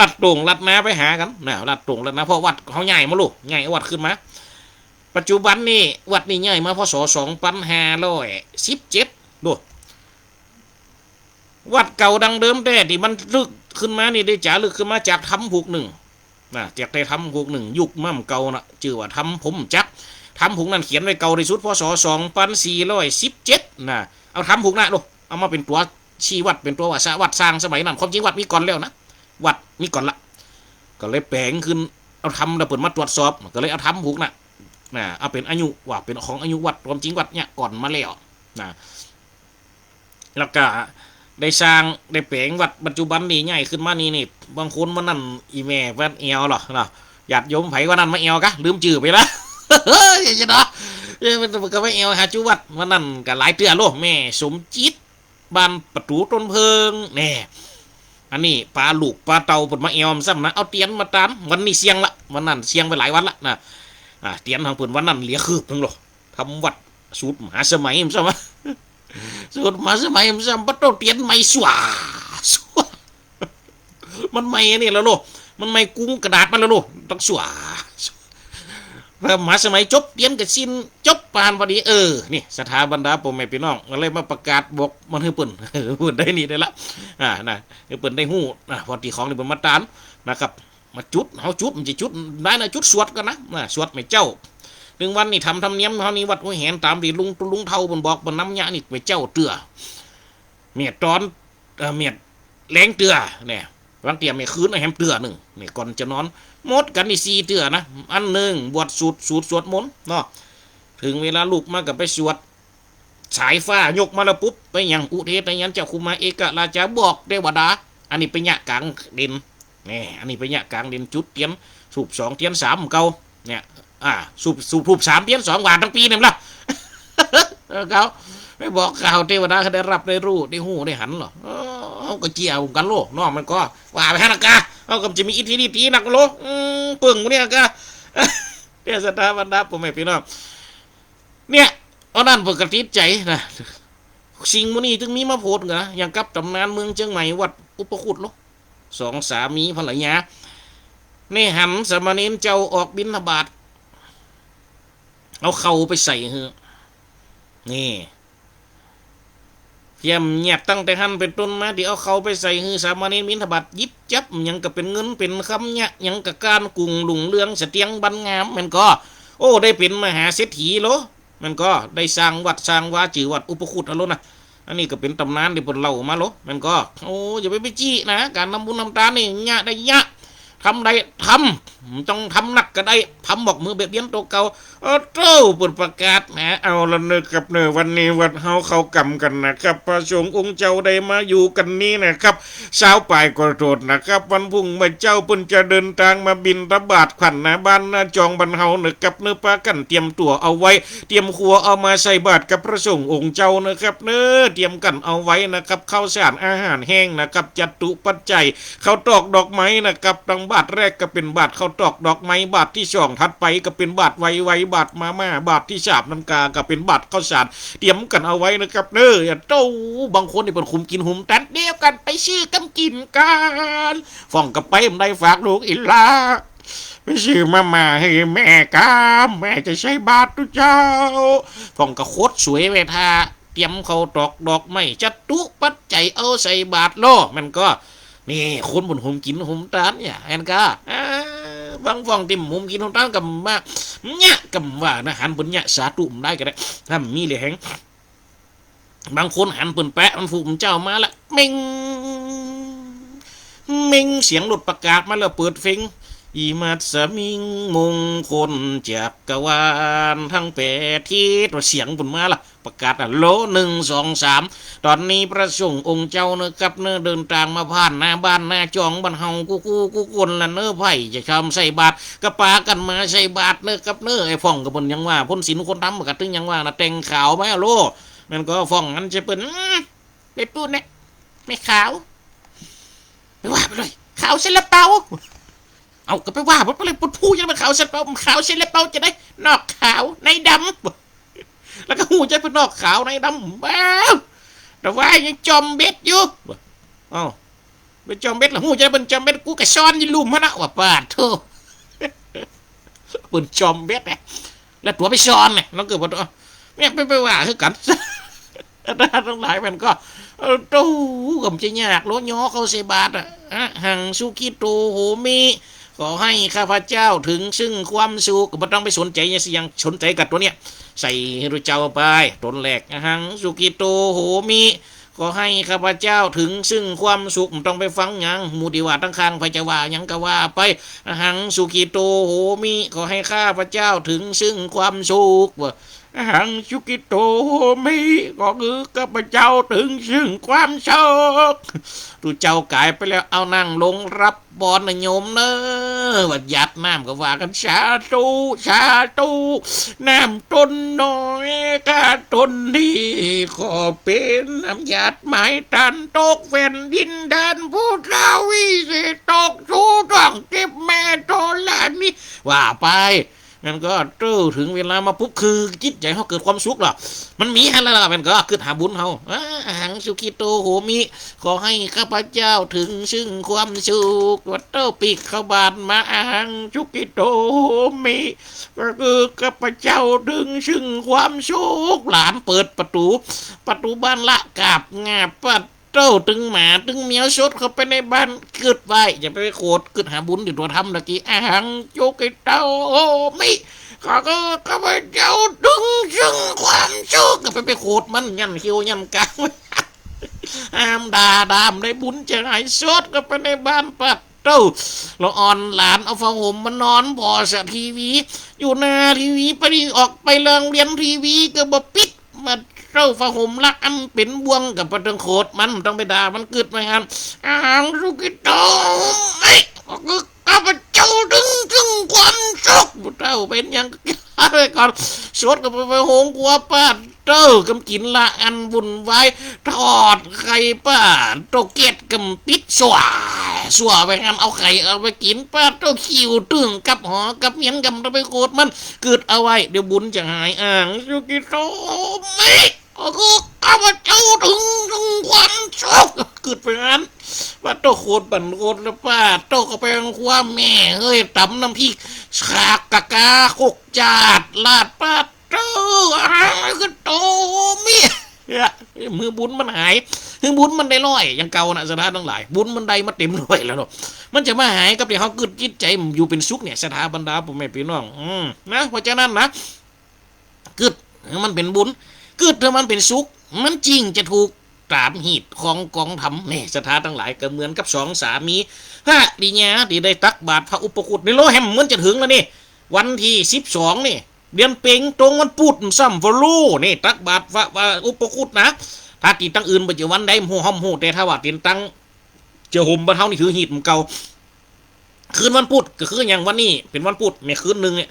ลัดตรงลัดน้าไปหากันนะลัดตรงลัดน้าเพราะวัดเขาใหญ่มาลูกใหญ่วัดขึ้นมาปัจจุบันนี่วัดนี่ใหญ่มาพศ2517ดูวัดเก่าดังเดิมแต่ที่มันลึกขึ้นมานี่ได้จ่าลึกขึ้นมาจากทำผูก1จากได้ทำผูก1ยุคมั่มเก่านะชื่อว่าทำผมจัก ทำผูกนั่นเขียนไว้เก่าที่สุดพศ2417นะเอาทำผูกนั่นดูเอามาเป็นตัวชี้วัดเป็นตัววัดสร้างสมัยนั้นความจริงวัดมีก่อนแล้วนะวัดมีก่อนละก็เลยแปลงขึ้นเอาทำแล้วเปิดมาตรวจสอบก็เลยเอาทำผูกน่ะเอาเป็นอายุว่าเป็นของอายุวัดความจริงวัดเนี่ยก่อนมาแล้วนะแล้วก็ได้สร้างได้แปลงวัดปัจจุบันนี่ใหญ่ขึ้นมานี่บางคนมันนั่นอีแม่วัดเอวหรอเนาะญาติโยมไผว่านั่นมาเอวกะลืมจื่อไปละเฮ้ยจะเนาะมันก็ไม่เอวหาจุวัดมันนั่นก็หลายเตือโลแม่สมจิตบ้านประตูต้นเพิงแน่อันนี้ปลาลูกปลาเต่าปนมาเอวซ้ำนะเอาเตียนมาตามวันนี้เสียงละวันนั้นเสียงไปหลายวันละนะเตียนทางปืนวันนั้นเหลียคืบทั้งหรอทำวัดสูตรมหาสมัยมั้งใช่ไหมสูตรมหาสมัยมั้งซ้ำปัตโตเตียนไม่สว่างมันไม่นี่แล้วโลมันไม่กุ้งกระดาษมันแล้วโลต้องสว่างพระมหาสมัยจบเตียนกับสิ้นจบปานพอดีนี่สถาบันดาผมไม่พี่น้องก็เลยมาประกาศบอกมันให้เปิ่นเปิ่นได้นี่ได้ละนะให้เปิ่นได้หู้พอตีของนี่เปิ่นมาตามนะครับมาจุดเขาจุดมันจะจุดได้นะจุดสวดกันนะสวดไม่เจ้าหนึ่งวันนี่ทำเนียมเท่านี้วัดหัวแหนตามดีลุงเท่าบนบอกบนน้ำยานี่ไปเจ้าเตือเมียตอนเมียแรงเตือเนี่ยวันเตรียมไม่คืนแฮมเตือหนึ่งนี่ก่อนจะนอนมดกันนี่ซีเตือนะอันหนึ่งบวชสูตรสวดมนต์เนาะถึงเวลาลูกมากับไปสวดสายฟ้ายกมาแล้วปุ๊บไปยังอุเทศไปยันเจ้าคุมาเอกราชาบอกเทวดาอันนี้ไปหยะกลางดินนี่อันนี้ไปหยะกลางดินจุดเตียนสูบ2เตียน3เก่าเนี่ยสูบ3เตียน2 วันทั้งปีเนี่ยล่ะเขาไม่บอกข่าวเทวดาเขาได้รับได้รู้ได้หูได้หันหรอเขาก็เจียวกันโลกน้องมันก็ว่าไปฮะนะกาเขาก็จะมีอิทธิฤทธิ์นักโลกปึ่งเนี่ยก็เนี่ยสถาบันดาผมไม่พี่น้องเนี่ยเอานั่นปกติใจนะสิ่งมันนี่ถึงมีมาโพดเหรออย่างกับตำนานเมืองเชียงใหม่วัดอุปคุตโล2 สามีภรรยาในหันสมณีเจ้าออกบิณฑบาตเอาเข่าไปใส่เฮือนี่เยี่ยมเงียบตั้งแต่หันเป็นต้นมาที่เอาเขาไปใส่ฮือสามเณรบิณฑบาตยิบจับยังก็เป็นเงินเป็นคำเนี่ยยังกับการกุ่งหลุงเรืองเสตียงบันงามมันก็โอ้ได้เป็นมหาเศรษฐีโลมันก็ได้สร้างวัดสร้างวาจือวัดอุปคุตอโลนะอันนี้ก็เป็นตำนานที่พวกเรามาโลมันก็โอ้อย่าไปจี้นะการทำบุญทำทานนี่เนี่ยได้ยะทำได้ทำต้องทำหนักก็ได้ทำบอกมือเบียดเบียนตัวเก่าเจ้าปดประกาศนะเอาละเนอกับเนอวันนี้วัดเฮาเขากำกันนะครับพระสงฆ์องค์เจ้าได้มาอยู่กันนี้นะครับสาวปลายก็โทษนะครับวันพุ่งเมื่อเจ้าปุ่นจะเดินทางมาบินทบาทขวัญนะบ้านนาจองบันเฮาเนอกับเนื้อปลากันเตรียมตัวเอาไว้เตรียมครัวเอามาใส่บาตรกับพระสงฆ์องค์เจ้านะครับเนื้อเตรียมกันเอาไว้นะครับข้าวสารอาหารแห้งนะครับจัตุปัจจัยข้าวตอกดอกไม้นะครับตั้งบาทแรกก็เป็นบาทข้าวตอกดอกไม้บาทที่2ถัดไปก็เป็นบาทไวบาทมาม่าบาทที่3น้ำกาก็เป็นบาทข้าวสารเตรียมกันเอาไว้นะครับเน้อเจ้าบางคนนี่เป็นคุมกินหุมแตนเดียวกันไปซื้อกันกินกันฟ้องกับไปมันได้ฝากลูกอีลาไปซื้อมาให้แม่กามแม่จะใช้บาททุกเจ้าฟ้องกับโคตรสวยเวทาเตรียมข้าวตอกดอกไม้จัตุปัจจัยเอาใส่บาทโลมันก็นี่คนบนหุมกินหุมตานเนี่ยแอนกาบางฟองติ่มหุมกินหุมตานกับมาเนี่ยกับว่านะหันบนเนี่ยสาธุมได้ก็ได้ถ้ามีเลยแหงบางคนหันปืนแปะมันฝูกเจ้ามาละเม่งเสียงหลุดประกาศมาแล้วเปิดฟิงอีมัดสมิงมงคลจักกวาลทั้งแปดทิศเสียงบนมาละประกาศโล1 2 3ตอนนี้พระสงฆ์องค์เจ้าเนื้อกับเนื้อเดินทางมาผ่านหน้าบ้านหน้าจองบ้านเฮากูคนละเนื้อไผ่จะทำใส่บาตรกระปากันมาใส่บาตรเนื้อกับเนื้อไอ้ฟ่องกับบนยังว่าพ้นศีลคนทำกับตึงยังว่านะแต่งขาวไหมโลมันก็ฟ่องนั้นจะเป็นไปพูดเนี่ยไม่ขาวไปว่าไปเลยขาวเสร็จแล้วเปล่าเอาก็ไปว่าผมก็เลยพูดยังเป็นขาวเสร็จเปล่าขาวเสร็จแล้วเปล่าจะได้นอกขาวในดำแล้วก็หูใจเป็นนอกขาวในดำบ้าแต่ว่ายังจอมเบ็ดอยู่อ้าวเป็นจอมเบ็ดหรือหูใจเป็นจอมเบ็ดกูกระซ้อนยี่ลุ่มฮะนะว่าปาดเถอะเป็นจอมเบ็ดไงแล้วตัวไปซ้อนไงน้องเกิดว่าตัวเนี่ยไปว่าคือกันทั้งหลายมันก็ตู้กับจะยากล้อยอเขาเสบาดห่างสุกิโตโหมี ขอให้ข้าพเจ้าถึงซึ่งความสุขไม่ต้องไปสนใจอย่างสิยังสนใจกับตัวเนี้ยใส่ให้รู้เจ้าไปตนแรกอะหังสุกิโตโหมิขอให้ข้าพเจ้าถึงซึ่งความสุขไม่ต้องไปฟังยังมูติว่าตั้งคางพระเจ้าว่ายังก็ว่าไปอะหังสุกิโตโหมิขอให้ข้าพเจ้าถึงซึ่งความสุขอะหังสุกิโตโหมิก็คือข้าพเจ้าถึงซึ่งความสุขดูเจ้ากายไปแล้วเอานั่งลงรับบอนนะโยมเนอะวัดยัดน้ำก็ว่ากันสาธุสาธุน้ำต้นน้อยกาต้นนี้ขอเป็นน้ำหยาดไม้ตันตกแผ่นดินแดนผู้เจ้าวิเศษตกชูต้องเก็บแม่โตหลานนี้ว่าไปงั้นก็ถึงเวลามาปุ๊บคือจิตใจเขาเกิดความสุขหรอมันมีอะไรล่ะมันก็คือหาบุญเขาหังสุขิโตโหมิขอให้ข้าพเจ้าถึงซึ่งความสุขวัดปีกขบาทมาหังสุขิโตโหมิก็คือข้าพเจ้าถึงซึ่งความสุขหลานเปิดประตูบ้านละกาบงาปัดตึงหมาตึงเมียวชดเข้าไปในบ้านกึดไว้อย่าไปโคดกึดหาบุญอยู่ตัวทำตะกี้หังจุกไอเต้าโอ้ไม่ข้าก็ข้าพเจ้าดึงซึ่งความสุขก็ไปโคดมันยันคิวยันกลางห้ามด่าดามได้บุญจะหายชดก็ไปในบ้านปัดเราอ่อนหลานเอาผ้าห่มมานอนพอสทีวีอยู่หน้าทีวีไปออกไปเรื่องเรียนทีวีก็บ่ปิดมาฟ้าห่มละอันเป็นบ่วงกับประตูโคตรมันต้องไปด่ามันเกิดมาครับสุกิโตไม่ก็ข้าพเจ้าถึงความสุขเต้าเป็นยังอะไรก่อนสดกับไปหงกัวป้ากำกินละอันวุ่นวายทอดไข่ป้าโตเกตกำปิดสวไปงั้นเอาไข่เอาไปกินป้าโตคิวตึงกับหอกับเมียนกับตะไปโคตรมันเกิดเอาไว้เดี๋ยวบุญจะหายสุกิโตไม่ก็ข้าพเจ้าถึงความสุขเกิดไปงั้นว่าโตโคตรบันโคตรแล้วป้าโตก็ไปความแม่เฮ้ยตำน้ำพริกฉากกะกาคกจาดลาดป้าก็โตเมียมือบุญมันหายคือบุญมันได้ร้อยอย่างเก่านะสถานทั้งหลายบุญมันได้มาเต็มร้อยแล้วเนาะมันจะมาหายกับที่เขากึดจิตใจอยู่เป็นสุขเนี่ยสถาบรรดาผมไม่พี่น้องนะเพราะฉะนั้นนะกึดมันเป็นบุญกึดถ้ามันเป็นสุขมันจริงจะถูกตามหีดของกองทำเนี่ยสถานทั้งหลายก็เหมือนกับสองสามีดีเนี่ยดีได้ตักบาตรพระอุปคุตในโลแฮมเหมือนจะถึงแล้วนี่วันที่12นี่เดือนเป่งตรงวันพุธซ้ำฟอลูนี่ตักบาตรว่าอุปคุตนะถ้าตีตั้งอื่นไปจะวันใดหัวห้อมหัวแต่ถ้าว่าตีตั้งเจอห่มบรรเทานี่ถือหีดมันเก่าคืนวันพุธก็คืออย่างวันนี้เป็นวันพุธไม่คืนหนึ่งเนี่ย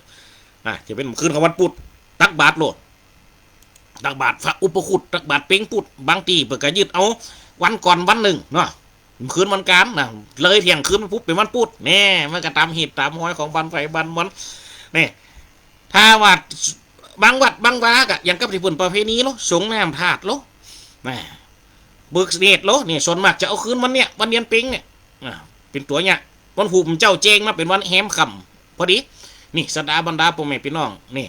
จะเป็นคืนของวันพุธตักบาตรโลดตักบาตรพระอุปคุตตักบาตรเป่งพุธบางทีเปิดกระยึดเอาวันก่อนวันหนึ่งเนาะคืนวันการนะเลยเที่ยงคืนปุ๊บเป็นวันพุธแน่มันก็ตามหีดตามห้อยของบันไฟบันมันนี่ถ้าวัดบางวัดบางวากะอย่างกับที่ปุ่นประเพณีโลสงน้ำถาดโลเบิกเนตโลเนี่ยส่วนมากจะเอาคืนวันเนี้ยวันเดียนปิงเนี่ยเป็นตัวเนี่ยวันหูมเจ้าเจงมาเป็นวันแฮมคำพอดีนี่สดาบรรดาพ่อแม่พี่น้องนี่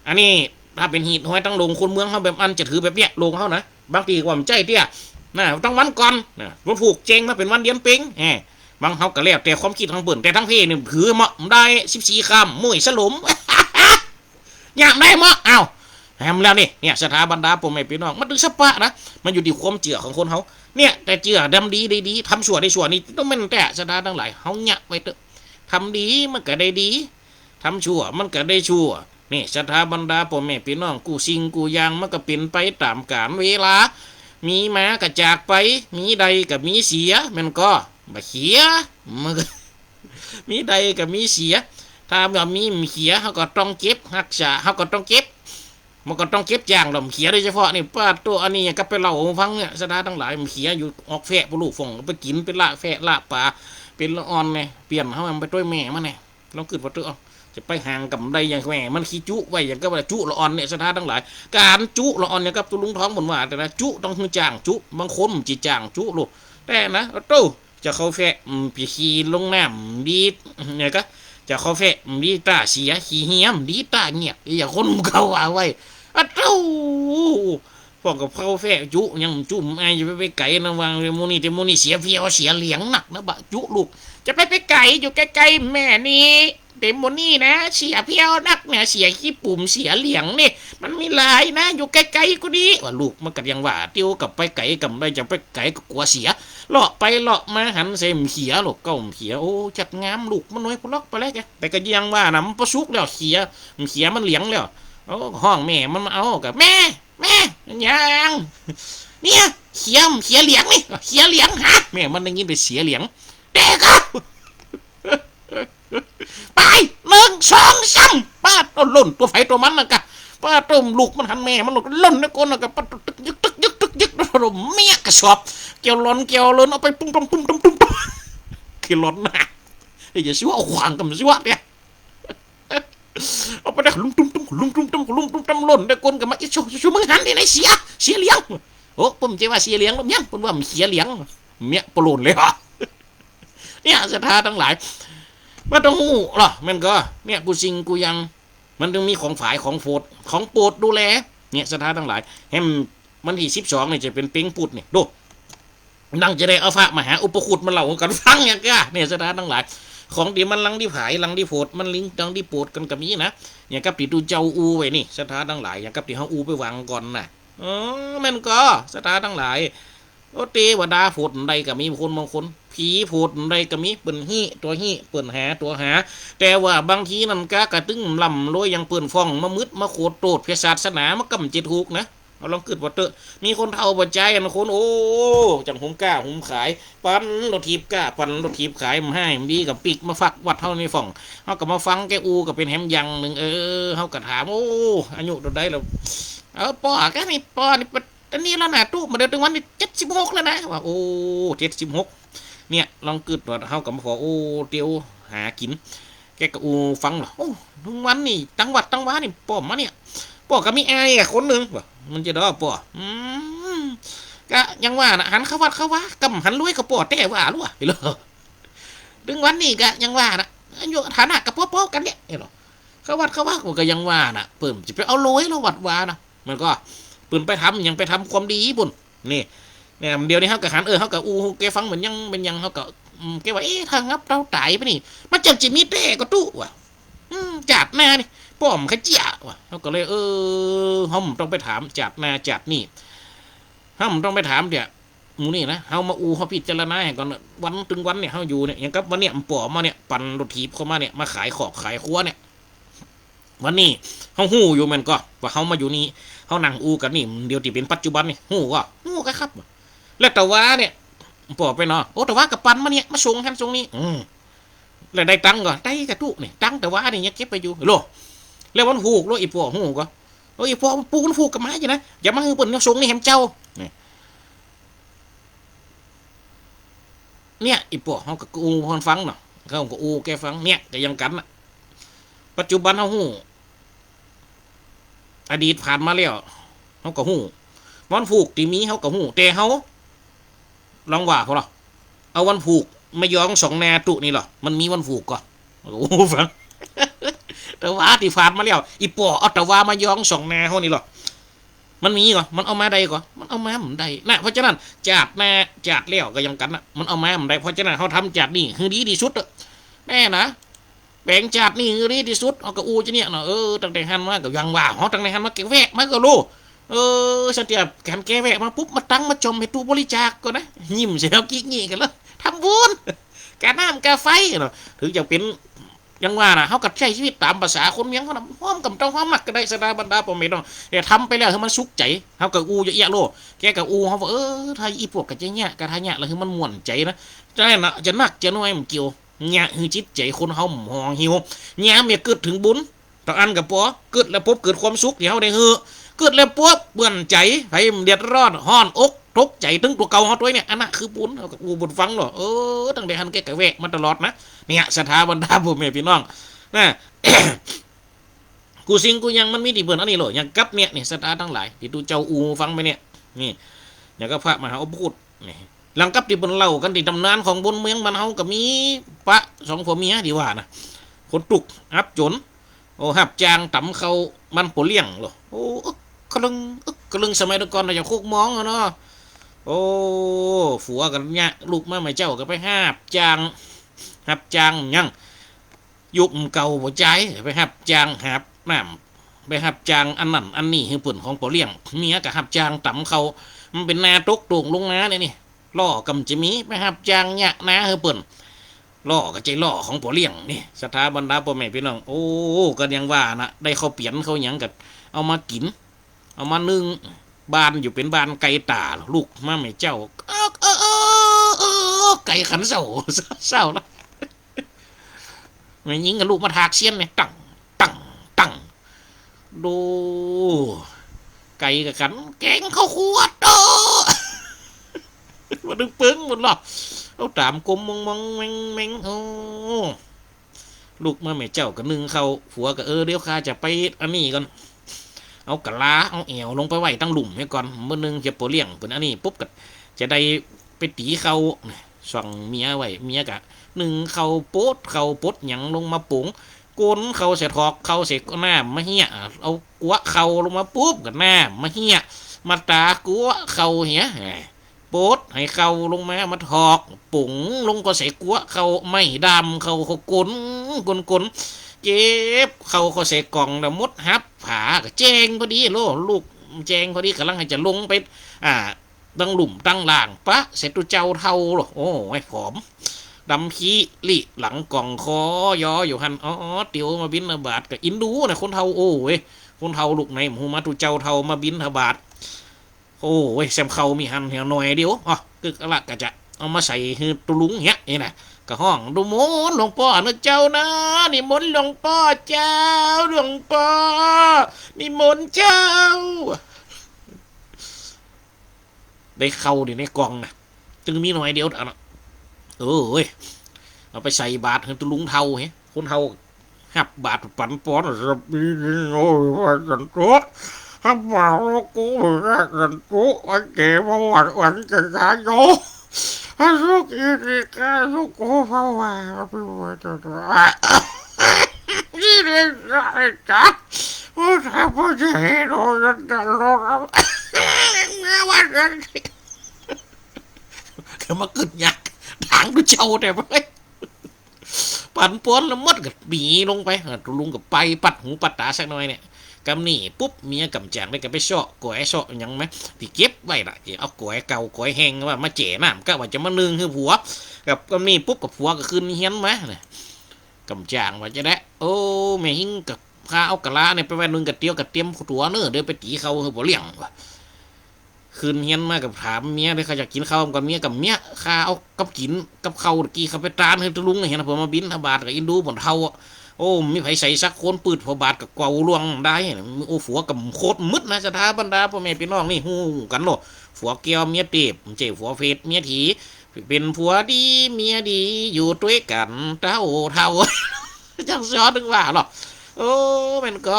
อันนี้ถ้าเป็นหีดห้อยตั้งลงคนเมืองเขาแบบอันจะถือแบบเนี้ยลงเขานะบางทีความใจเตี้ยต้องวันก่อนวันผูกเจงมาเป็นวันเดียนปิงบางเขาก็แล้วแต่ความคิดของเปิ่นแต่ทั้งเพเนี่ยถือมาได้14 คำมุ่ยสลมอยากได้มั้งแฮมแล้วเนี่ยสถาบรรดาผมไม่พี่น้องมันถึงสปะนะมันอยู่ที่ความเจือของคนเขาเนี่ยแต่เจือดำดีได้ดีทำชั่วได้ชั่วนี่ต้องเป็นแต่สถาทั้งหลายเขาเนี่ยไปเถอะทำดีมันก็ได้ดีทำชั่วมันก็ได้ชั่วนี่สถาบรรดาผมไม่พี่น้องกูสิ่งกูยางมันก็เป็นไปตามกาลเวลามีมาก็จากไปมีใดกับมีเสียมันก็บ่เขียมันก็มีใดกับมีเสียถ้าแบบมีเขียเขาก็ต้องเก็บหักษาเขาก็ต้องเก็บมันก็ต้องเก็บย่างหล่อมเขียโดยเฉพาะนี่ป้าตัวอันนี้ก็ไปเล่าฟังเนี่ยสถานทั้งหลายมันเขียอยู่ออกแฝะปลูกฟงไปกินเป็นละแฝะละปลาเป็นละอ่อนไงเปลี่ยนเขาไปด้วยแม่มันไงลองขึ้นพอตัวจะไปห่างกับใดอย่างแม่มันขี้จุไว้อย่างก็ว่าจุละอ่อนเนี่ยสถานทั้งหลายการจุละอ่อนเนี่ยกับตัวลุงท้องบนว่าแต่นะจุต้องคือจ้างจุบางคนจีจ้างจุลูกแต่นะตู้จะเข้าแฝะปีขี้ลงน้ำดีเนี่ยก็จะเขาเฟะดีตาเสียขี้เหี้ยมดีตาเงียบอย่าคนเขาเอาไว้เจ้า พวกกับเขาแฝจุยังจุ่มไอ้จะไปไก่นะวางเรโมนี่เรโมนี่เสียเพียวเสียเหลียงหนักนะบะจุลูกจะไปไก่อยู่ใกล้ๆแม่นี่เดโมนี่นะเสียเพียวนักเนี่ยเสียขี้ปุ่มเสียเหลียงนี่มันมีลายนะอยู่ใกล้ๆกูนี้ว่าลูกมันกัยังว่าเตียวกับไปไก่กับไปจะไปไก่ก็กลัวเสียเลาะไปเลาะมาหันเสมเขียลูกเก้าเขียโอ้จัดงามลูกมันน้อยพล็อกไปแล้วแกแต่ก็ยังว่านะมันประสุกแล้วเขียมันเหลียงแล้วโอ้ห้องแม่มันมาเอากับแม่ยังเนี่ยเขียเหลียงนี่เขียเหลียงฮะแม่มันได้ยินไปเสียเหลียงเด็กครับไป1 2 3ป้าต้นล่นตัวไฟตัวมันนะกะป้าต้มลูกมันหันแม่มันล่นนะคนนะกะป้าตึกยึกรมเมียกระสอบเกี่ยวล้นเอาไปปุ้มเกี่ยวล้นนะอย่าซิว่าเอาขวางกับซิว่าเนี่ยเอาไปได้ลุงตุ้มล่นได้คนกับมาอีชูมึงหันที่ไหนเสียเลี้ยงโอ้ผมจะว่าเสียเลี้ยงแล้วยังผมว่าเสียเลี้ยงเมียปลุนเลยฮะเนี่ยศรัทธาทั้งหลายมันต้องหูหรอมันก็เนี่ยกูซิงกูยังมันต้องมีของฝ่ายของโฟดของโปรดดูแลเนี่ยศรัทธาทั้งหลายให้มันที่12เนี่ยจะเป็นเป้งปุดเนี่ยดูนั่งจะได้เอาฝากมาหาอุปคุตมาเล่ากันฟังอย่างก้าเนี่ยศรัทธาทั้งหลายของดีมันลังที่ผายลังที่โฟดมันลิงดังที่โปรดกันกับนี้นะอย่างกับที่ดูเจ้าอูไว้นี่ศรัทธาทั้งหลายอย่างกับที่เขาอูไปวางก่อนน่ะมันก็ศรัทธาทั้งหลายโอเทวดาโฟดใดก็มีคนบางคนผีโฟดใดก็มีเปิ่นฮีตัวฮีเปิ่นหาตัวหาแต่ว่าบางทีนั่นกะตึ้งลำลอยยังเปิ่นฟ้องมามืดมาโคตรโตดเพศศาสนามากำจิตถูกนะเอาลองคิดว่าเตอะมีคนเท่าปัจจัยอันคนโอ้จังหุมกล้าหุมขายปันรถทีบกล้าปันรถทีบขายมันให้มันดีกับปิกมาฟักวัดเท่าในฟ่องเขาก็มาฟังแกอูกับเป็นแฮมยังหนึ่งเขาก็ถามโอ้อายุเราได้แล้วป่อแกนี่ป่อนี่อันนี้แล้วนะตู้มาเดินถึงวันนี้76แล้วนะว่าโอ้76เนี่ยลองกึดว่าเขากับมาขอโอ้เตียวหากินแกก็อูฟังเหรอโอ้ทุกวันนี่ตั้งวัดตั้งวานี่ป่อมาเนี่ยป่อก็มีไอ้คนหนึ่งว่ะมันจะดอป่อก็ยังว่านะหันเขาวัดเขาว่ากำหันรวยกับป่อแต่ว่ารู้อ่ะเหรอถึงวันนี้ก็ยังว่านะอยู่ฐานะกับป่อกันเนี่ยเหรอเขาวัดเขาว่าก็ยังว่านะเปิ่มจะไปเอารวยแล้ววัดวานะมันก็ปืนไปทำยังไปทำความดีบุญนี่เนี่ยเดี๋ยวนี้เขากับหันเขากับอูแกฟังเหมือนยังเป็นยังเขากับแกว่าทางงับเราตายไปนี่มันจังจิมีแต่ก็ตู้ว่ะจัดหน้านี่ป้อมขจียว่ะเขาก็เลยห้องต้องไปถามจัดหน้าจัดนี่ห้องต้องไปถามเดี๋ยวมูนี่นะเขามาอูเขาพิจารณาก่อนวันถึงวันเนี่ยเขาอยู่เนี่ยอย่างกับวันเนี่ยป่อมาเนี่ยปั่นรถถีบเข้ามาเนี่ยมาขายขอบขายครัวเนี่ยวันนี้เขาหู้อยู่มันก็ว่าเขามาอยู่นี่เขานั่งอูกันนี่เดี๋ยวที่เป็นปัจจุบันนี่หู้ก็ครับแล้วแต่ว่าเนี่ยปอไปเนาะโอ้แต่ว่ากับปันมาเนี่ยมาส่งท่านส่งนี่แล้วได้ตังก่อนได้กระตุกนี่ตังแต่ว่าเนี่ยยังเก็บไปอยู่โลแล้ววันผูกโลอีปอหูก็โอ้อีปอปูกันผูกกับไม้อยู่นะอย่ามาฮือเปิ่นเนี่ยส่งนี่แฮมเจ้าเนี่ยอีปอเขาก็อูคนฟังเนาะเขาก็อูแกฟังเนี่ยแต่ยังกันอะปัจจุบันเขาหูอดีตผ่านมาแล้วเขาก็หูวันผูกที่มีเขาก็หูแต่เขาลองว่าเขาหรอเอาวันผูกไม่ย้อง2 นาตุนี่หรอมันมีวันผูกก่อนโอ้ฟังแต่ว่าที่ผ่านมาแล้วอีปอเอาแต่ว่ามาย้อง2 นาเขานี่หรอมันมีก่อนมันเอามาได้ก่อนมันเอามาผมได้นะเพราะฉะนั้นจัดนาจัดแล้วก็ยังกันนะมันเอามาผมได้เพราะฉะนั้นเขาทำจัดนี่คือดีที่สุดแน่นะแบ่งจัดนี่คือดีที่สุดเอากระอูจะเนี่ยเนาะตั้งแต่หันมากับยังว่าเขาตั้งแต่หันมาเก็บแวะมาก็รู้สเตียบแขนแกแวะมาปุ๊บมาตั้งมาจมให้ตู้บริจาคก่อนนะยิ้มเสียวกิ๊กงี้กันแล้วทำบุญกาน้ำกาไฟเนาะถึงจะเป็นยังว่านะเขากัดใช้ชีวิตตามภาษาคนเมียงเขาทำห้อมกับเจ้าห้อมมักก็ได้สดาบรรดาปมไม่ต้องแต่ทำไปแล้วคือมันสุกใจเขากับอูเยอะๆโลแกกับอูเขาบอกถ้าอีพวกกับเจ๊เนี่ยกับทายเนี่ยแล้วคือมันม่วนใจนะจะได้นะจะนักจะน้อยมันเกี่ยวเนี่ยคือจิตใจคนเขาหอหิวเนี่ยเมียเกิดถึงบุญต่ออันกับปอเกิดแล้วพบเกิดความสุขเดี๋ยวได้เฮือเกิดแล้วปุ๊บเบื่อใจให้เดือดร้อนห่อนอกตกใจถึงตัวเก่าเขาตัวเนี่ยอันนั้นคือปุ้นเอากับอูบุญฟังหรอตั้งแต่หันแกกะแวะมาตลอดนะเนี่ยสถาบันดาบุญแม่พี่น้องนะ กูซิงกูยังมันมีดีเบื่ออันนี้หรออย่างกับเนี่ยสถาทั้งหลายที่ดูเจ้าอูฟังไปเนี่ยนี่อย่างก็พระมหาอุปคุตนี่หลังกับที่บนเล่ากันที่ตำนานของบนเมืองมันเฮากับมีพระ2 ผัวเมียดีว่านะคนตุกอับจนโอ้หับจางต่ำเขามันปวเลี้ยงหรอโอ้กระลึง ก็ลึงสมัยตะก่อนเราจะคุกมองเนาะโอ้ผัวกันเนี่ยลูกมาไม่เจ้าก็ไปหับจางยังยุคเก่าบ่ใจไปหับจางหับน้ำไปหับจางอันนั้นอันนี้คือปุ่นของปอเลี้ยงเมียกับหับจางต่ำเขามันเป็นนาตกโด่งลงนาเนี่ยนี่ล่อกำจะมีไปหับจางเนี่ยนาคือปุ่นล่อกับใจล่อของปอเลี้ยงนี่สถาบรรดาพ่อแม่พี่น้องโอ้ก็ยังว่านะได้เขาเปลี่ยนเขาหยังกับเอามากินเอามานึ่งบานอยู่เป็นบานไก่ตาลูกมาไม่เจ้าไก่ขันเศร้าแล้วไม่ยิงกับลูกมาถากเสี้ยนเนี่ยตั้งดูไก่กับขันแกงข้าวขวดมาดึงปึ้งหมดหรอเอาตามกลมมองแมงโอ้ลูกมาไม่เจ้ากับนึ่งเขาผัวกับเดี๋ยวข้าจะไปอันนี้ก่อนเอากะลาเอาแอวลงไปไว้ตั้งหลุมไว้ก่อนเมื่อนึงจะโปเลี้ยงเป็นอันนี้ปุ๊บก็จะได้ไปตีเขาส่องเมียไว้เมียกะหนึ่งเขาโป๊ดหยังลงมาปุ๋งก้นเขาเสร็จทอกเขาเสร็จก็หน้ามาเหี้ยเอากัวเขาลงมาปุ๊บกับหน้ามาเหี้ยมาตากัวเขาเหี้ยโป๊ดให้เขาลงมาถอกปุ๋งลงก็เสร็จกัวเขาไม่ดำเขาก้นเจ็บเขาเสร็จกล่องแล้วมดฮับผาก็แจงพอดีลูกแจงพอดีกำลังให้จะลงไปตั้งหลุมตั้งล่างปะเสร็จตัวเจ้าเท่าหรอโอ้ยผอมดำขี้ลิหลังกล่องคอยออยู่หันเตียวมาบินบาทกับอินดูนะคนเท่าโอ้ยคนเท่าลูกในหมูมาตัวเจ้าเท่ามาบินบาทโอ้ยแซมเขามีหันเหี่ยวหน่อยเดียวคืออะไรก็จะเอามาใส่ตุลุงเหี้ยนี่นะกระห้องดูมนหลวงพ่อนะเจ้านะนี่มนหลวงพ่อเจ้าหลวงพ่อนี่มนเจ้าได้เข้าดิในกล่องนะจึงมีหน่อยเดียวนะเอ้ยเอาไปใส่บาทให้ตุลุงเท่าเฮ้คนเท่าหับบาทปั่นป้อนรับดีโอ้ยว่ากันตัวหับบ่าวกูว่ากันตัววันเก๋มาวันจะกาโยฮัลโหลอีกาลูกโอ้ฟ้าว่าพี่ว่าตัวนี่เลยจ้ะโอ้ถ้าพ่อจะเห็นโอ้ยจะรอแล้วว่ากันก็มากึศยักทางดูเจ้าแต่ไปปั่นป้อนแล้วมดกับบีลงไปตุลุงกับไปปัดหูปัดตาสักหน่อยเนี่ยกำนี่ปุ๊บเมียกำจางได้กับไปเชาะก๋วยเชาะยังไหมที่เก็บไว้ละเอาก๋วยเก่าก๋วยแห้งว่ามาเจ๋น้ำก็ว่าจะมานึ่งคือผัวกับกำนี่ปุ๊บกับผัวก็ขึ้นเฮี้ยนมาเนี่ยกำจางว่าจะได้โอ้แม่หิงกับข้าเอากะลาเนี่ยไปแว่นนึงกับเตี้ยวกับเตรียมตัวเนื้อเดี๋ยวไปตีเขาคือบ่เลี้ยงคืนเฮียนมากับถามเมียเลยเขาอยากกินข้าวกับเมียข้าเอากับกินกับเขาตะกี้เขาไปตานให้ตุลุงเห็นผมมาบินบาทกับอินดูผลเท่าโอ้มีไผใส่ซักโคนปืดพอบาทกับเกาล่วงได้โอ้ผัวกับโคตรมืดนะสถาบรรดาพ่อแม่พี่น้องนี่หูกันโลผัวเกียวเมียเตีบเจ้าผัวเฟดเมียถีเป็นผัวดีเมียดีอยู่ด้วยกันเท่าจังซ้อนนึกว่าหรอโอ้มันก็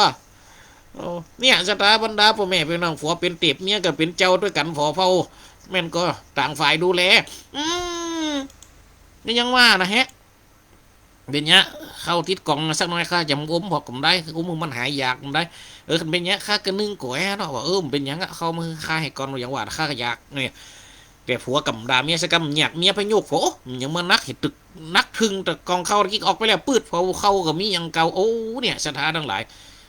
เนี่ยสถาบรรดาพ่อแม่พี่น้องผัวเป็นเตีบเมียก็เป็นเจ้าด้วยกันพอเฝ้าแม่นก็ต่างฝ่ายดูแลนี่ยังว่านะฮะเป็นเนี้ยเข้าทิศกล่องสักหน่อยข้าจำอมพอผมได้คือมึงมันหายอยากผมได้เป็นเนี้ยข้ากระนึ่งก๋วยเนาะว่ามันเป็นยังเข้ามือข้าให้ก่อนอย่างว่าข้าก็อยากเนี่ยแต่ผัวกับดาเมียสักกำอยากเมียไปโยกโผยังมานักเห็ดตึกนักทึงแต่กองเข้าตะกี้ออกไปแล้วปืดพอเข้ากับมียังเก่าโอ้เนี่ยสถานทั้งหลาย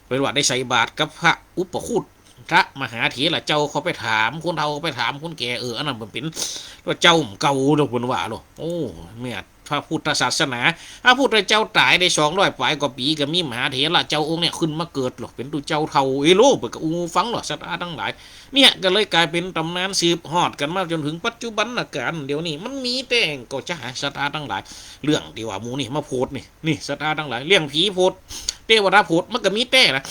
เป็นว่าได้ใส่บาตรกับพระอุปคุตพระมหาเถระเจ้าเขาไปถามคนเฒ่าไปถามคนแก่อันนั้นมันเป็นว่าเจ้าเก่าดอกบุญว่าหรอโอ้เมียพระพุทธศาสนาพระพุทธเจ้าตายได้200 ปลายกว่าปีก็มีมหาเถระเจ้าองค์เนี่ยขึ้นมาเกิดหรอกเป็นตัวเจ้าเฒ่าโลเปิดกับฟังหรอกสตาทั้งหลายเนี่ยก็เลยกลายเป็นตำนานสืบฮอดกันมาจนถึงปัจจุบันการเดี๋ยวนี้มันมีแต่ก็จะหาสตาทั้งหลายเรื่องที่ว่าหมูนี่มาโพดนี่สตาทั้งหลายเรื่องผีโพดเทวดาโพดมันก็มีแต่นะ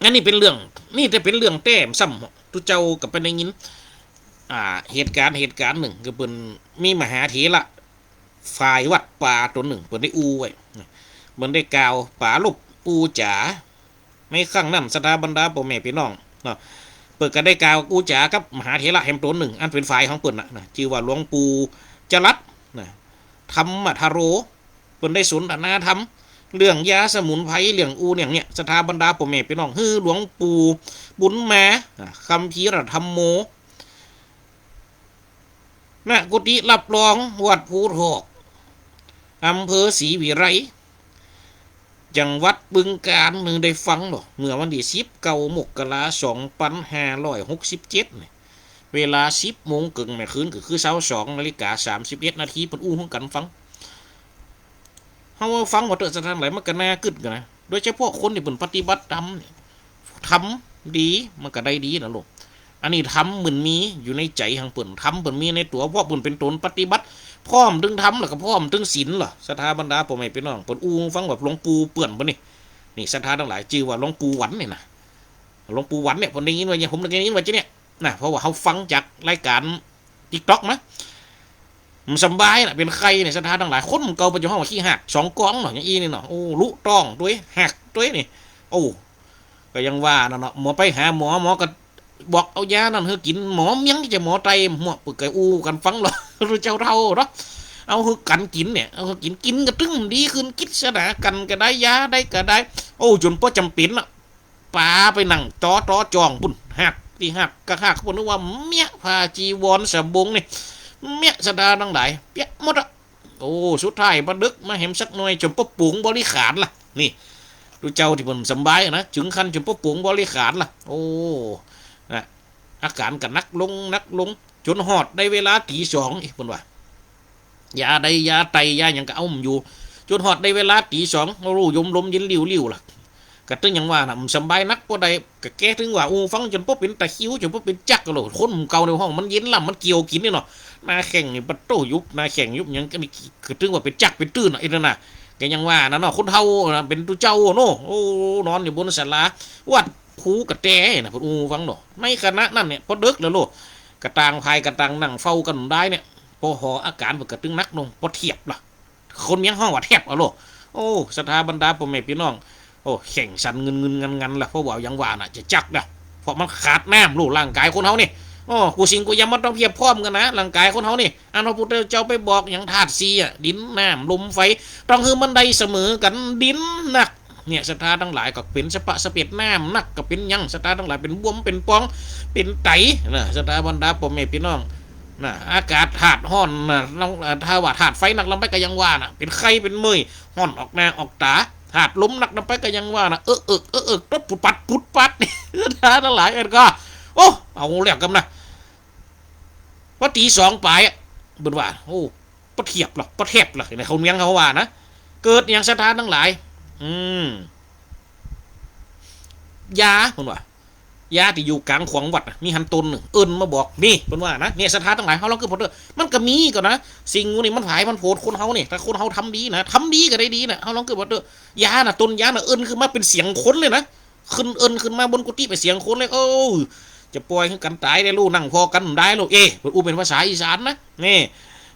งั้นนี่เป็นเรื่องนี่จะเป็นเรื่องแต้มซ้ำตัวเจ้ากับเป็นอย่างนี้เหตุการณ์หนึ่งก็เป็นมีมหาเถระฝ่ายวัดป่าตัวหนึ่งเปิดได้ไว้เหมือนได้กล่าวป่าลุบปูจ๋าในครั้งนั้นสถาบรรดาพ่อแม่พี่น้องเนาะเปิดกันได้กล่าวปูจ๋ากับมหาเถระแห่งตัวหนึ่งอันเป็นฝ่ายของเปิดนะชื่อว่าหลวงปู่จรัสนะธรรมธโรเปิดได้สนทนาธรรม เรื่องยาสมุนไพรเรื่องอูเนี่ยสถาบรรดาพ่อแม่พี่น้องฮือหลวงปู่บุญมาคัมภีร์ธรรมโมณกุฏิรับรองวัดภูทอกอำเภอศรีวิไลจังหวัดบึงกาฬนึงได้ฟังหรอเมื่อวันที่19 มกราคม 2567เวลา 10 โมงกึ่งแม่คืนก็คือ22:31 นาทีเพิ่นอู้ให้กันฟังเฮาฟังว่าเตอสถานไหนมันก็น่ากึดกันนะโดยเฉพาะคนที่เพิ่นปฏิบัติธรรมทำดีมันก็ได้ดีนะลูกอันนี้ทำเหมือนมีอยู่ในใจทางเปิ่นทำเปิ่นมีในตัวเพราะเปิ่นเป็นตนปฏิบัติพร้อมถึงทำแล้วก็พร้อมถึงศีลเหรอสถาบรรดาพ่อแม่พี่น้องเปิ่นอูฟังแบบหลวงปู่เปื่อนปะนี่สถาทั้งหลายชื่อว่าหลวงปู่หวันเนี่ยนะหลวงปู่หวันเนี่ยผมได้ยินว่าอย่างผมได้ยินว่าจะเนี่ยนะเพราะว่าเขาฟังจากรายการTikTokนะมันสบายนะเป็นใครเนี่ยสถาทั้งหลายคนมันเก่าไปอยู่ห้องขี้หัก2 กองหน่อยอย่างอีนี่เนาะโอ้ลุต้องด้วยหักด้วยนี่โอ้ก็ยังว่าเนาะหมอไปหาหมอก็บอกเอายานั่นเธอกินหมอเมียงจะหมอไตหมอปึกไก่อูกันฟังหรอรู้เจ้าเท่าเนาะเอาคือกันกินเนี่ยเอากินก็ตึ้งดีขึ้นคิดซะนะกันก็ได้ยาได้ก็ได้โอ้จนพ่อจำเป็นละป่าไปนั่งต้อจองปุ่นหักที่หักก็หักคนนึกว่าเมียพาจีวรสบงนี่เมียสดาทั้งหลายเปียกหมดอะโอ้สุดท้ายมาดึกมาเห็นสักหน่อยจนพ่อปุ๋งบริขารล่ะนี่ดูเจ้าที่ผมสบายนะถึงขั้นจนพ่อปุ๋งบริขารล่ะโอ้นะอาการกันนักลงจนหอดได้เวลาตี 2อีกคนว่ายาใดยาไตยาอย่างก็เอาอยู่จนหอดได้เวลาตี 2รู้ยมลมยินลิ้วล่ะก็ตึงอย่างว่านะมันสบายนักพอใดก็แก้ถึงว่าอูฟังจนพวกเป็นตะคิวจนพวกเป็นจักกระโหลกคนเก่าในห้องมันเย็นล่ะมันเกี่ยวกินนี่เนาะนาแข่งนี่ปัตโต้ยุบนาแข่งยุบยังก็นี่คือถึงว่าเป็นจักเป็นตื้นไอ้นั่นน่ะแกยังว่านะเนาะคนเฒ่าเป็นตัวเจ้าเนาะโอ้นอนอยู่บนศาลาวัดภูกระแตนะพวกอูฟังเนาะไม่คณะนั่นเนี่ยพอดึกแล้วโลกระตางพายกระตางนั่งเฝ้ากันได้เนี่ยพอหออาการมันกระตึงนักลงพอเทียบล่ะคนยังห้องว่าเทียบเอาโลโอ้สถาบรรดาพ่อแม่พี่น้องโอ้แข่งสันเงินงันล่ะเพราะว่ายังว่าน่ะจะจักนะเพราะมันขาดน้ำลูกร่างกายคนเฮานี่โอ้กูสิงกูยังมันต้องเพียบพร้อมกันนะร่างกายคนเฮานี่อันพระพุทธเจ้าไปบอกอย่างธาตุ4อ่ะดินน้ำลมไฟต้องคือมันได้เสมอกันดินนักเนี่ยสถาทั้งหลายก็เป็นสปะสเปียดน้ำนักก็เป็นยังสถาทั้งหลายเป็นบวมเป็นปองเป็นไตนะสถาบรรดาพ่อแม่พี่น้องนะอากาศธาตุห้อนนะถ้าว่าธาตุไฟนักลำไปก็ยังว่าน่ะเป็นไข้เป็นเมยห้อนออกหน้าออกตาธาตุลมนักลำไปก็ยังว่าน่ะตดปุดปัดนี่ธาตุทั้งหลายก็โอ้เอาแล้วกันนะพอตี 2ไปบุญว่าโอ้ปะเทียบหรอปะเทบหรอในเขาเมียงเขาว่านะเกิดอย่างสถานทั้งหลายยาบุญว่ายาที่อยู่กลางขวางวัดมีหันตนมาบอกนี่เป็นว่านะเนี่ยสถานทั้งหลายเขาลองคือพอเถอะมันก็มีก่อนนะสิ่งนี้มันผายมันโผล่คนเขาเนี่ยถ้าคนเขาทำดีนะทำดีก็ได้ดีนะเขาลองคือพอเถอะยาน่ะตนยาน่ะคือมาเป็นเสียงคนเลยนะขึ้นขึ้นมาบนกุฏิไปเสียงคนเลยโอ้จะปล่อยให้กันตายได้ลูกนั่งพอกันได้ลูกเป็นภาษาอีสานนะนี่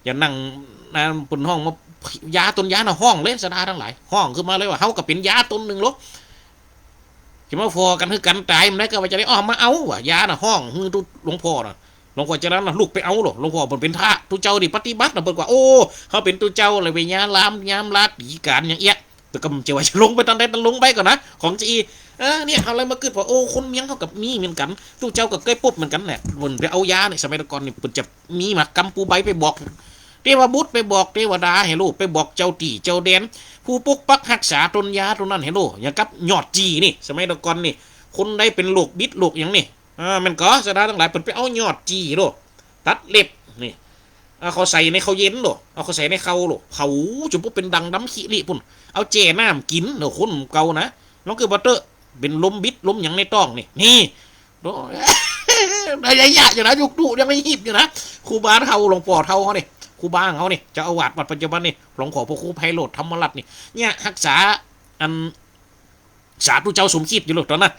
อย่านั่งบนห้องมายาตนยาน่ะห้องเลยสถานทั้งหลายห้องขึ้นมาเลยว่าเขาก็เป็นยาตนหนึ่งลูกจะมาฟอกันคือกันตายมันได้ก็ว่าจะได้มาเอาว่ะยาน่ะห้องคือหลวงพ่อน่ะหลวงพ่อจะนั้นลูกไปเอาหรอหลวงพ่อเป็นพระตุเจ้าดิปฏิบัตินะเปิดว่าโอ้เขาเป็นตุเจ้าเลยไปยามลาดปีการอย่างเอี้ยแต่ก็จะว่าจะลงไปตอนใดตอนลงไปก่อนนะของจีเนี่ยเอาอะไรมาเกิดพอโอ้คนเมียงเขากับมีเหมือนกันตุเจ้ากับใกล้ปุ๊บเหมือนกันแหละมันไปเอายาเนี่ยสมัยก่อนนี่มันจะมีมากำปูใบไปบอกเทวบุตรไปบอกเทวดาให้ลูกไปบอกเจ้าตีเจ้าแดนผู้ปกปักรักษาต้นยาต้นนั้นให้ลูกอย่างกับยอดจีนี่สมัยก่อนนี่คนได้เป็นโรคบิดโรคอย่างนี่มันก็สถานทั้งหลายเป็นไปเอายอดจีโลตัดเล็บนี่เขาใส่ในเขาเย็นโลเอาเขาใส่ในเขาโลเผาจนพวกเป็นดังดำขี้ริปุ่นเอาเจน้ำกินเดี๋ยวคนเก่านะน้องคือบัตเตอร์เป็นลมบิดลมอย่างในต้องนี่โดอะไรยากอยู่นะยุกดุยังไม่หิบอยู่นะครูบาเท่าหลวงพ่อเท่าเขาเนี่ยครูบาเขาเนี่ยจะเอาวาดวัดปัจจุบันนี่หลวงพ่อพระครูไพโรธธรรมรัตน์เนี่ยรักษาอันสาธุเจ้าสมคิดอยู่หรอกตอนนั้น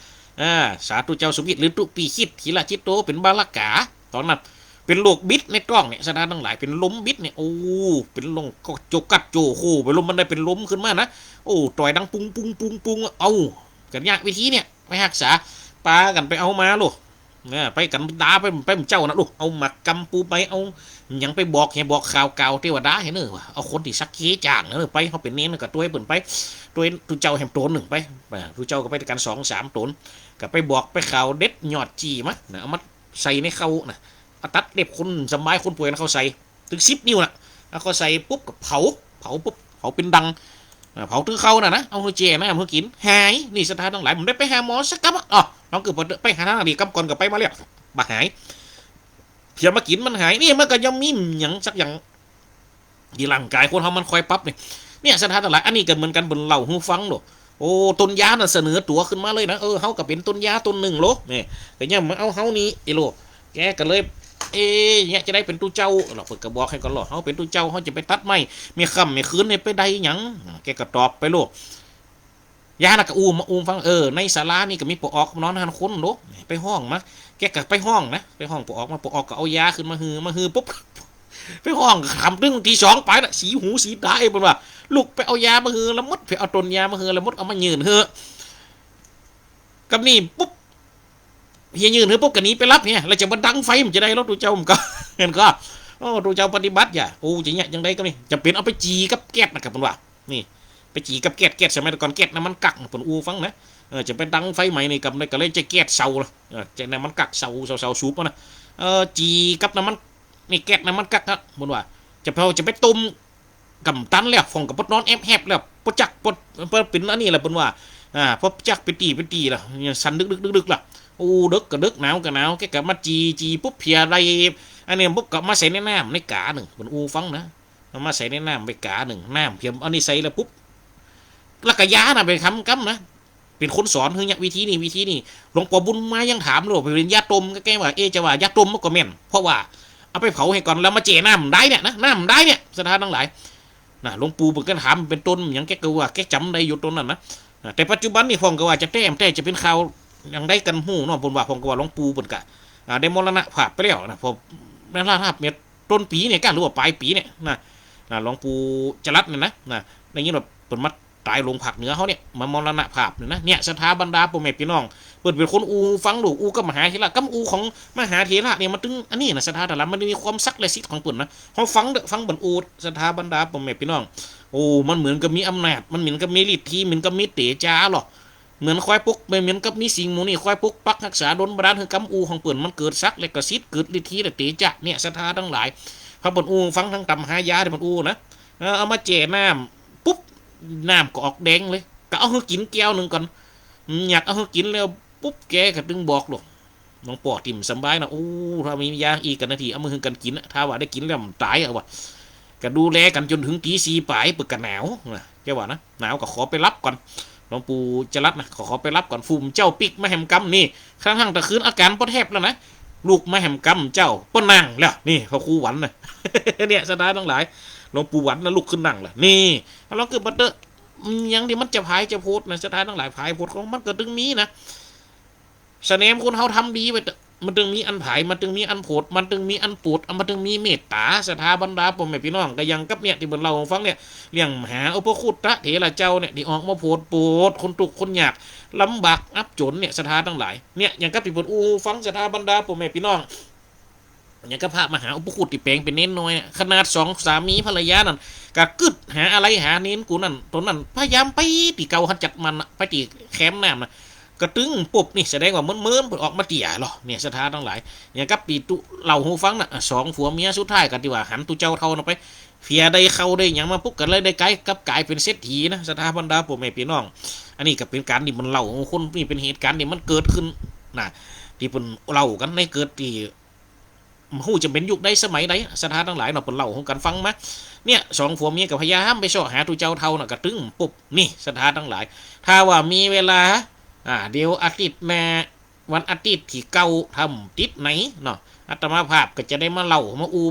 สาธุเจ้าสมคิดหรือตุปีคิดทีละจิตโตเป็นบาลกาตอนนั้นเป็นโรคบิดในกล้องเนี่ยสถานทั้งหลายเป็นล้มบิดเนี่ยโอ้เป็นลงก็โจกัดโจโคไปล้มมันได้เป็นล้มขึ้นมานะโอ้ต่อยดังปุ้งเอากันยากวิธีเนี่ยไปรักษาปากันไปเอามาลูก เนี่ยไปกันดาไปเจ้านะลูกเอาหมักกำปูไปเอายังไปบอกให้บอกข่าวเก่าเทวดาให้เนอะเอาคนที่สักเคจ้างเนอะไปเขาเป็นเน้นกับตัวเปิ่นไปตัวตุเจ้าแหมโตนหนึ่งไปตุเจ้าก็ไปกัน2-3 ตนก็ไปบอกไปข่าวเด็ดยอดจีมะนะเอามาใส่ในเขานะตัดเด็บคนสบายคนป่วยเขาใส่ถึง10 นิ้วนะแล้วเขาใส่ปุ๊บกับเผาปุ๊บเผาเป็นดังเผาถึงเขานะเอาเจนะเอากินหายนี่สถานทั้งหลายผมได้ไปหาหมอสักกับอ๋อน้องเกิดไปหาทางดีกับก่อนกับไปมาแล้วบาหายเพียงมากินมันหายนี่มันก็ยังมีอย่างสักอย่างที่ร่างกายคนเขามันคอยปั๊บเนี่ยสถานทั้งหลายอันนี้ก็เหมือนกันบนเหล่าหูฟังโลโอ้ต้นยาน่ะเสนอตัวขึ้นมาเลยนะเขาก็เป็นต้นยาต้นหนึ่งโลเนี่ยแต่เนี่ยมาเอาเขานี้ไอ้โลแกก็เลยเนี่ยจะได้เป็นตู้เจ้าเราเปิดกระบอกให้ก่อนหรอเขาเป็นตู้เจ้าเขาจะไปตัดไม้มีค่ำมีคืนเนี่ยไปได้หยังแกก็ตอบไปโลยาน่ะก็อูมฟังในศาลานี่ก็มีปออกนอนหันคนโลไปห้องมาแกก็ไปห้องนะไปห้องปออกมาปออกก็เอายาขึ้นมาฮือปุ๊บไปห้องทำตึ้งที2ไปนะสีหูสีตาเป็นว่าลูกไปเอายามาฮือแล้วมดไปเอาต้นยามาฮือแล้วมดเอามายืนเฮือกับนี่ปุ๊บเฮียยืนเฮือปุ๊บกันนี้ไปรับเนี่ยเราจะมาดังไฟมันจะได้รถตูเจ้ามันก็เห็นก็ตูเจ้าปฏิบัติอย่าจะเนี่ยยังได้ก็นี่จะเป็นเอาไปจีกับแก๊สนะครับเป็นว่านี่ไปจีกับแก๊สสมัยก่อนแก๊สน้ำมันกักเป็นฟังนะจะเป็นดังไฟใหม่ในกับในก็เลยจะแก๊สเสาละจะน้ำมันกักเสาสูบนะจีกับน้ำมันนี่แก๊สน้ำมันกักครับบนว่าจะไปต้มกับตันแล้วฟองกับปดนอนแอบแล้วปดจักปดเป็นอันนี้แหละบนว่าพอจักไปตีล่ะสันดึกล่ะดึกกับดึกหนาวกับหนาวแกกับมาจีปุ๊บเพียอะไรอันนี้ปุ๊บกับมาใส่ในน้ำในกาหนึ่งบนฟังนะมาใส่ในน้ำไปกาหนึ่งน้ำเพียมอันนี้ใส่แล้วปุ๊บแล้วก็ยาน่ะไปคำนะเป็นคนสอนเฮ้ยวิธีนี่หลวงปู่บุญมายังถามเลยไปเรียนยาตมก็แกว่าจะว่ายาตมมันก็แม่นเพราะว่าเอาไปเผาให้ก่อนแล้วมาเจน้ำได้เนี่ยนะน้ำได้เนี่ยสถานทั้งหลายนะหลวงปู่มันก็ถามเป็นต้นอย่างแกก็ว่าแกจำได้อยู่ต้นนั้นนะแต่ปัจจุบันนี่พงก็ว่าจะแต่จะเป็นข่าวยังได้กันหู้เนาะผมว่าพงก็ว่าหลวงปู่เปิดกะได้มรณะภาพไปแล้วนะพอมรณะภาพเนี่ยต้นปีเนี่ยกันหรือว่าปลายปีเนี่ยนะหลวงปู่จรัสเนี่ยนะในนี้แบบเปิดมัดตายลงผักเหนือเขาเนี่ยมามรณะภาพเนี่ยสถาบรรดาพ่อแม่พี่น้องเปิดเป็นคนฟังดูก็มหาเถระกัของมหาเถระเนี่ยมันตึงอันนี้นะสถาแต่ละมันมีความซักและซิดของเปิดนะเขาฟังบรรสถาบรรดาพ่อแม่พี่น้องมันเหมือนกับมีอำนาจมันเหมือนกับมีฤทธิ์ที่เหมือนกับมีเตจ้าหรอเหมือนควายปุกเหมือนกับมีสิ่งมูนี่ควายปุกปักรักษาดลบรานถึงกำของเปิดมันเกิดซักและกระซิดเกิดฤทธิ์และเตจ้าเนี่ยสถาทั้งหลายพระบรรฟังทั้งตำหายาที่บรรนะเอามาเจน้ำปุ๊บน้ำก็ออกแดงเลยก็เอาให้กินแก้วหนึ่งก่อนอยากเอาให้กินแล้วปุ๊บแกก็ดึงบอกหรอกน้องปอติ่มสบายนะถ้ามียาอีกกันนาทีเอามือกันกินถ้าว่าได้กินแล้วมันตายเอาวะก็ดูแลกันจนถึงตี4ปลายปึกกันหนาวแกว่านะหนาวก็ขอไปรับก่อนหลวงปู่จรัสนะขอไปรับก่อนฟูมเจ้าปิกมาแหมกำนี่ข้างๆตะคืนอาการปวดแทบแล้วนะลูกมาแหมกำเจ้าป้นนั่งแล้วนี่เขาคู่หวันนะเนี่ยสดายทั้งหลายหลวงปู่หวันนะลูกขึ้นนั่งเลยนี่เราเกิดบัตเตอร์ยังที่มันจะพายจะโพดนะสถานทั้งหลายพายโพดของมันก็ตึงมีนะเสน่ห์คนเขาทำดีไปมันตึงมีอันผายมันตึงมีอันโพดมันตึงมีอันปูดมันตึงมีเมตตาสถาบรรดาพ่อแม่พี่น้องก็ยังกับเนี่ยที่บนเราฟังเนี่ยเลี้ยงหาอุปคุตตะเถระเจ้าเนี่ยที่ออกมาโพดโปดคนตุกคนยากลำบากอับจนเนี่ยสถานทั้งหลายเนี่ยอย่างกับที่บนฟังสถาบรรดาพ่อแม่พี่น้องอย่างกับพระมหาอุปคุตที่แปลงเป็นเน้นน้อยขนาด2 สามีภรรยานั่นก็กึดหาอะไรหาเน้นกูนั่นตนนั้นพยายามไปตีเกาหันจัดมันไปตีแคมน้ำนะกระตึงปุบนี่แสดงว่าเมื่อออกมาเตี่ยหรอเนี่ยสถานทั้งหลายอย่างกับปีตุเหล่าหูฟังน่ะ2 ผัวเมียสุดท้ายกันที่ว่าหันตุเจ้าเท่านั้นไปเฟียได้เข้าได้อย่างมาปุ๊บกันเลยได้กลายเป็นเศรษฐีนะสถาบรรดาพ่อแม่พี่น้องอันนี้ก็เป็นการที่มันเล่าคนนี่เป็นเหตุการณ์ที่มันเกิดขึ้นนะที่เป็นเล่ากันในเกิดที่หูจะเป็นยุคได้สมัยใดสถานทั้งหลายเนาะเป็นเล่าของกันฟังมั้ยเนี่ย2 ผัวเมียกับพยายามไปหาตุเจ้าเท่าน่ะกระตึงปุบนี่สถานทั้งหลายถ้าว่ามีเวลาเดี๋ยวอาทิตย์แม่วันอาทิตย์ที่เก่าทำติดไหนเนาะอาตมาภาพก็จะได้มาเล่า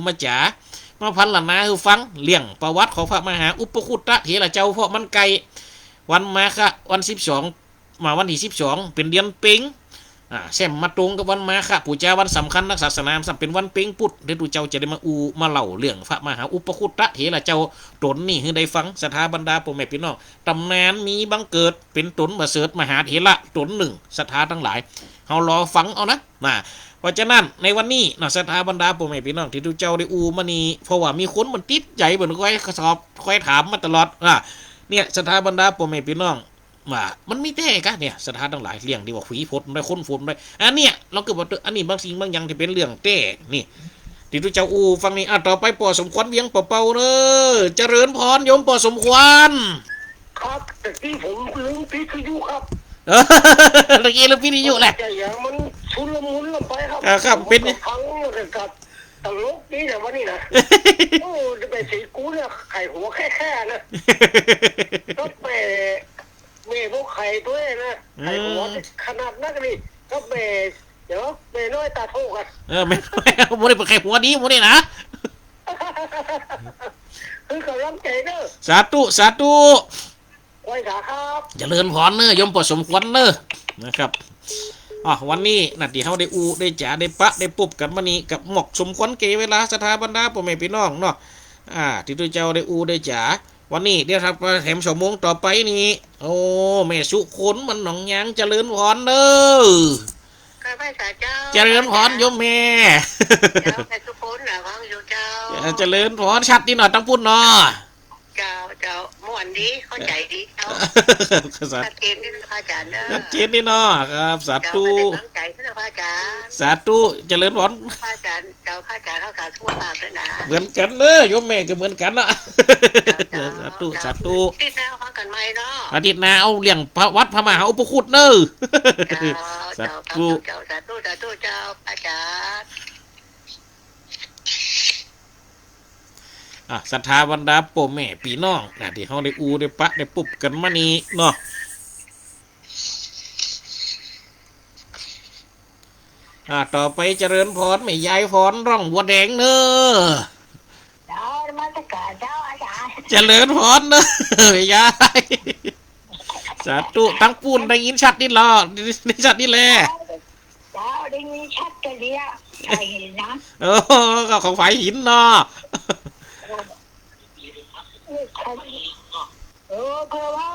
มาจ๋ามาพันละนาคือฟังเรื่องประวัติของพระมหาอุปคุตตะเถระเจ้าเพราะมันไกลวันมาค่ะวัน12มาวันที่12เป็นเดือนเป็ง แซมมาตรงกับวันมาค่ะปู่เจ้าวันสำคัญนักศาสนาสัมเป็นวันเป้งปุดเดี๋ยวดูเจ้าจะได้มาเล่าเรื่องพระมหาอุปคุตตะเถระเจ้าตนนี่ให้ได้ฟังสถาบรรดาพ่อแม่พี่น้องตำนานมีบังเกิดเป็นตนมาเสดมหาเถระตนหนึ่งสถาทั้งหลายเฮารอฟังเอานะเพราะฉะนั้นในวันนี้สถาบรรดาพ่อแม่พี่น้องที่ดูเจ้าได้มานี่เพราะว่ามีคนมันติดใจเหมือนค่อยสอบค่อยถามมาตลอดเนี่ยสถาบรรดาพ่อแม่พี่น้องมันไม่แท้กะเนี่ยสถานทั้งหลายเรื่องที่ว่าฝีพดได้ค้นฝนได้อันเนี้ยเราก็บอกอันนี้บางสิ่งบางอย่างที่เป็นเรื่องแท้นี่ที่ทุกเจ้าฟังนี่ต่อไปปอสมควรเวียงเป่าเนอเจริญพรโยมปอสมควรครับแต่ที่ผมลืมพิทยุครับตะกี้ลืมพิทยุแหละแต่อย่างมันชุนละมุนลงไปครับครับเป็นทั้งกับตลกนี่แต่ว่านี่นะโอ้จะไปสีกูเนี่ยไข่หัวแค่นะก็ไปเมย์พวกไข่ด้วยนะไข่หัวขนาดนั้นนี่ก็เมย์เดี๋ยวเมย์น้อยตาโทกันไม่โมได้เป็นไข่หัวดีโมได้นะคือกำลังใจเนอะสาธุไว้ขาครับเจริญพรเนอะยมปอสมควรเนอะนะครับวันนี้นาทีเขาได้จ๋าได้ปะได้ปุ๊บกันมานี้กับหมกสมควรเกเวลาสถาบรรดาพ่อแม่พี่น้องเนาะที่ตัวเจ้าได้จ๋าวันนี้เดี๋ยวครับแถมชั่วโมงต่อไปนี้โอ้แม่สุขนมันหนองยางเจริญพรเนอะเจริญพรโยมแม่เจ้าแม่สุขนนะฟังอยู่เจ้าเจริญพรชัดนิดหน่อยต้องพูดเนาะเจ้าม่วนดีเข้าใจดีเจ้าชัดเจนนี่พระอาจารย์เนอะชัดเจนนี่เนาะครับสาธุตั้งใจพระอาจารย์สาธุเจริญพรพระอาจารย์พระอาจารย์เขาการทั่วภาคเลยนะเหมือนกันเลยโยมแม่ก็เหมือนกันเนาะสาธุที่หน้าฟังกันไหมเนาะอาทิตย์หน้าเอาเลี้ยงพระวัดพระมหาอุปคุตเนอะสาธุเจ้าอาจารย์ศรัทธาบรรดาพ่อแม่พี่น้องที่เขาได้ได้ปะได้ปุ๊บกันมานี้เนาะต่อไปเจริญพรแม่ยายพรร่องบัวแดงเนอะเจริญพรเนอะแม่ยายสาธุตั้งปูนได้ยินชัดนี่หรอได้ชัดนี่แหละได้ยินชัดกันเดียวใช่นะก็ของฝ่ายหินเนาะเพราะว่า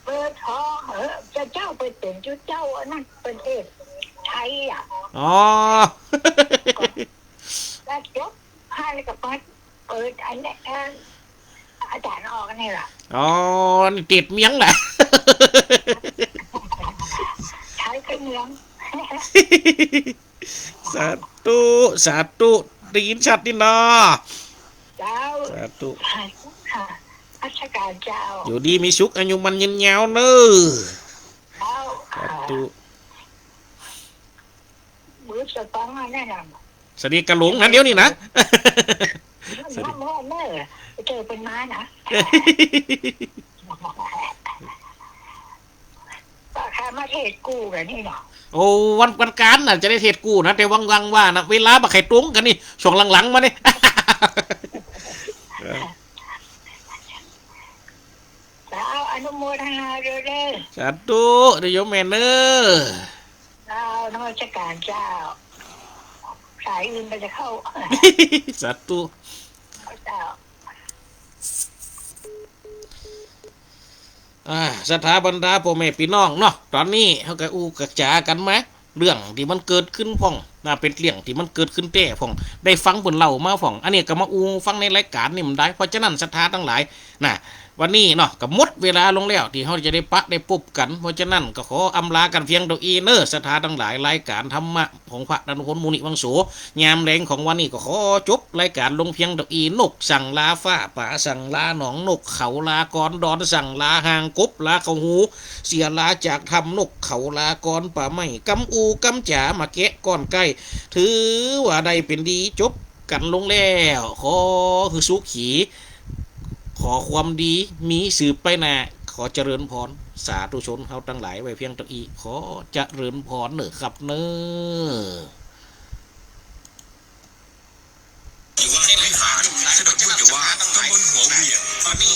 เปิดท้องจะเจ้าไปเป็นเจ้านั่นเป็นเอกไทยแล้วจบให้กับเปิดอันนี้อาจารย์ออกนี่แหละติดเมียงแหละใช้เป็นเมียงสาธุได้ยินชัดนี่เนาะสาธุราชการเจ้าอยู่ดีมีสุขอายุมันยืนยาวเนอะสาธุมือสตองแน่นอนสวัสดีกระหลงนั่นเดี๋ยวนี้นะเจอเป็นม้านะแค่มาเทศกูแบบนี้เนาะโอ้วันการน่ะจะได้เทศกูนะแต่วังว่านะเวลาบักไข่ตุ้งกันนี่ช่วงหลังๆมาเนี่ยอนุโมทนาเด้อสาธุเดี๋ยวโยมแม่เนอะนมัสการเจ้าสายอื่นไปจะเข้าสาธุสถาบรรดาพ่อแม่พี่น้องเนาะตอนนี้เขาก็กระจากันไหมเรื่องที่มันเกิดขึ้นพ่องเป็นเรื่องที่มันเกิดขึ้นแต่พ่องได้ฟังบนเล่ามาพ่องอันนี้ก็มาฟังในรายการนี่มันได้เพราะฉะนั้นศรัทธาทั้งหลายวันนี้เนาะกับมดเวลาลงแล้วที่เขาจะได้ปะได้ปุ๊บกันเพราะฉะนั้นก็ขออำลากันเพียงตัวเนอศรัทธาทั้งหลายรายการธรรมะของพระดันพลมูนิวังโสยามแรงของวันนี้ก็ขอจบรายการลงเพียงตัวนกสั่งลาฟ้าป่าสั่งลาหนองนกเขาลากรดอนสั่งลาหางกบลาเขาหูเสียลาจากทำนกเขาลากรป่าไม้กำกำจ๋ามาแกะก้อนไก่ถือว่าได้เป็นดีจบกันลงแล้วขอคือสุขีขอความดีมีสืบไปนาขอเจริญพรสาธุชนเขาทั้งหลายไว้เพียงตะอีขอเจริญพรเนอะครับเนอะอยู่ว่าให้หลายฐานสะดวกพูดอยู่ว่าตำบลหัวเวียงตอนนี้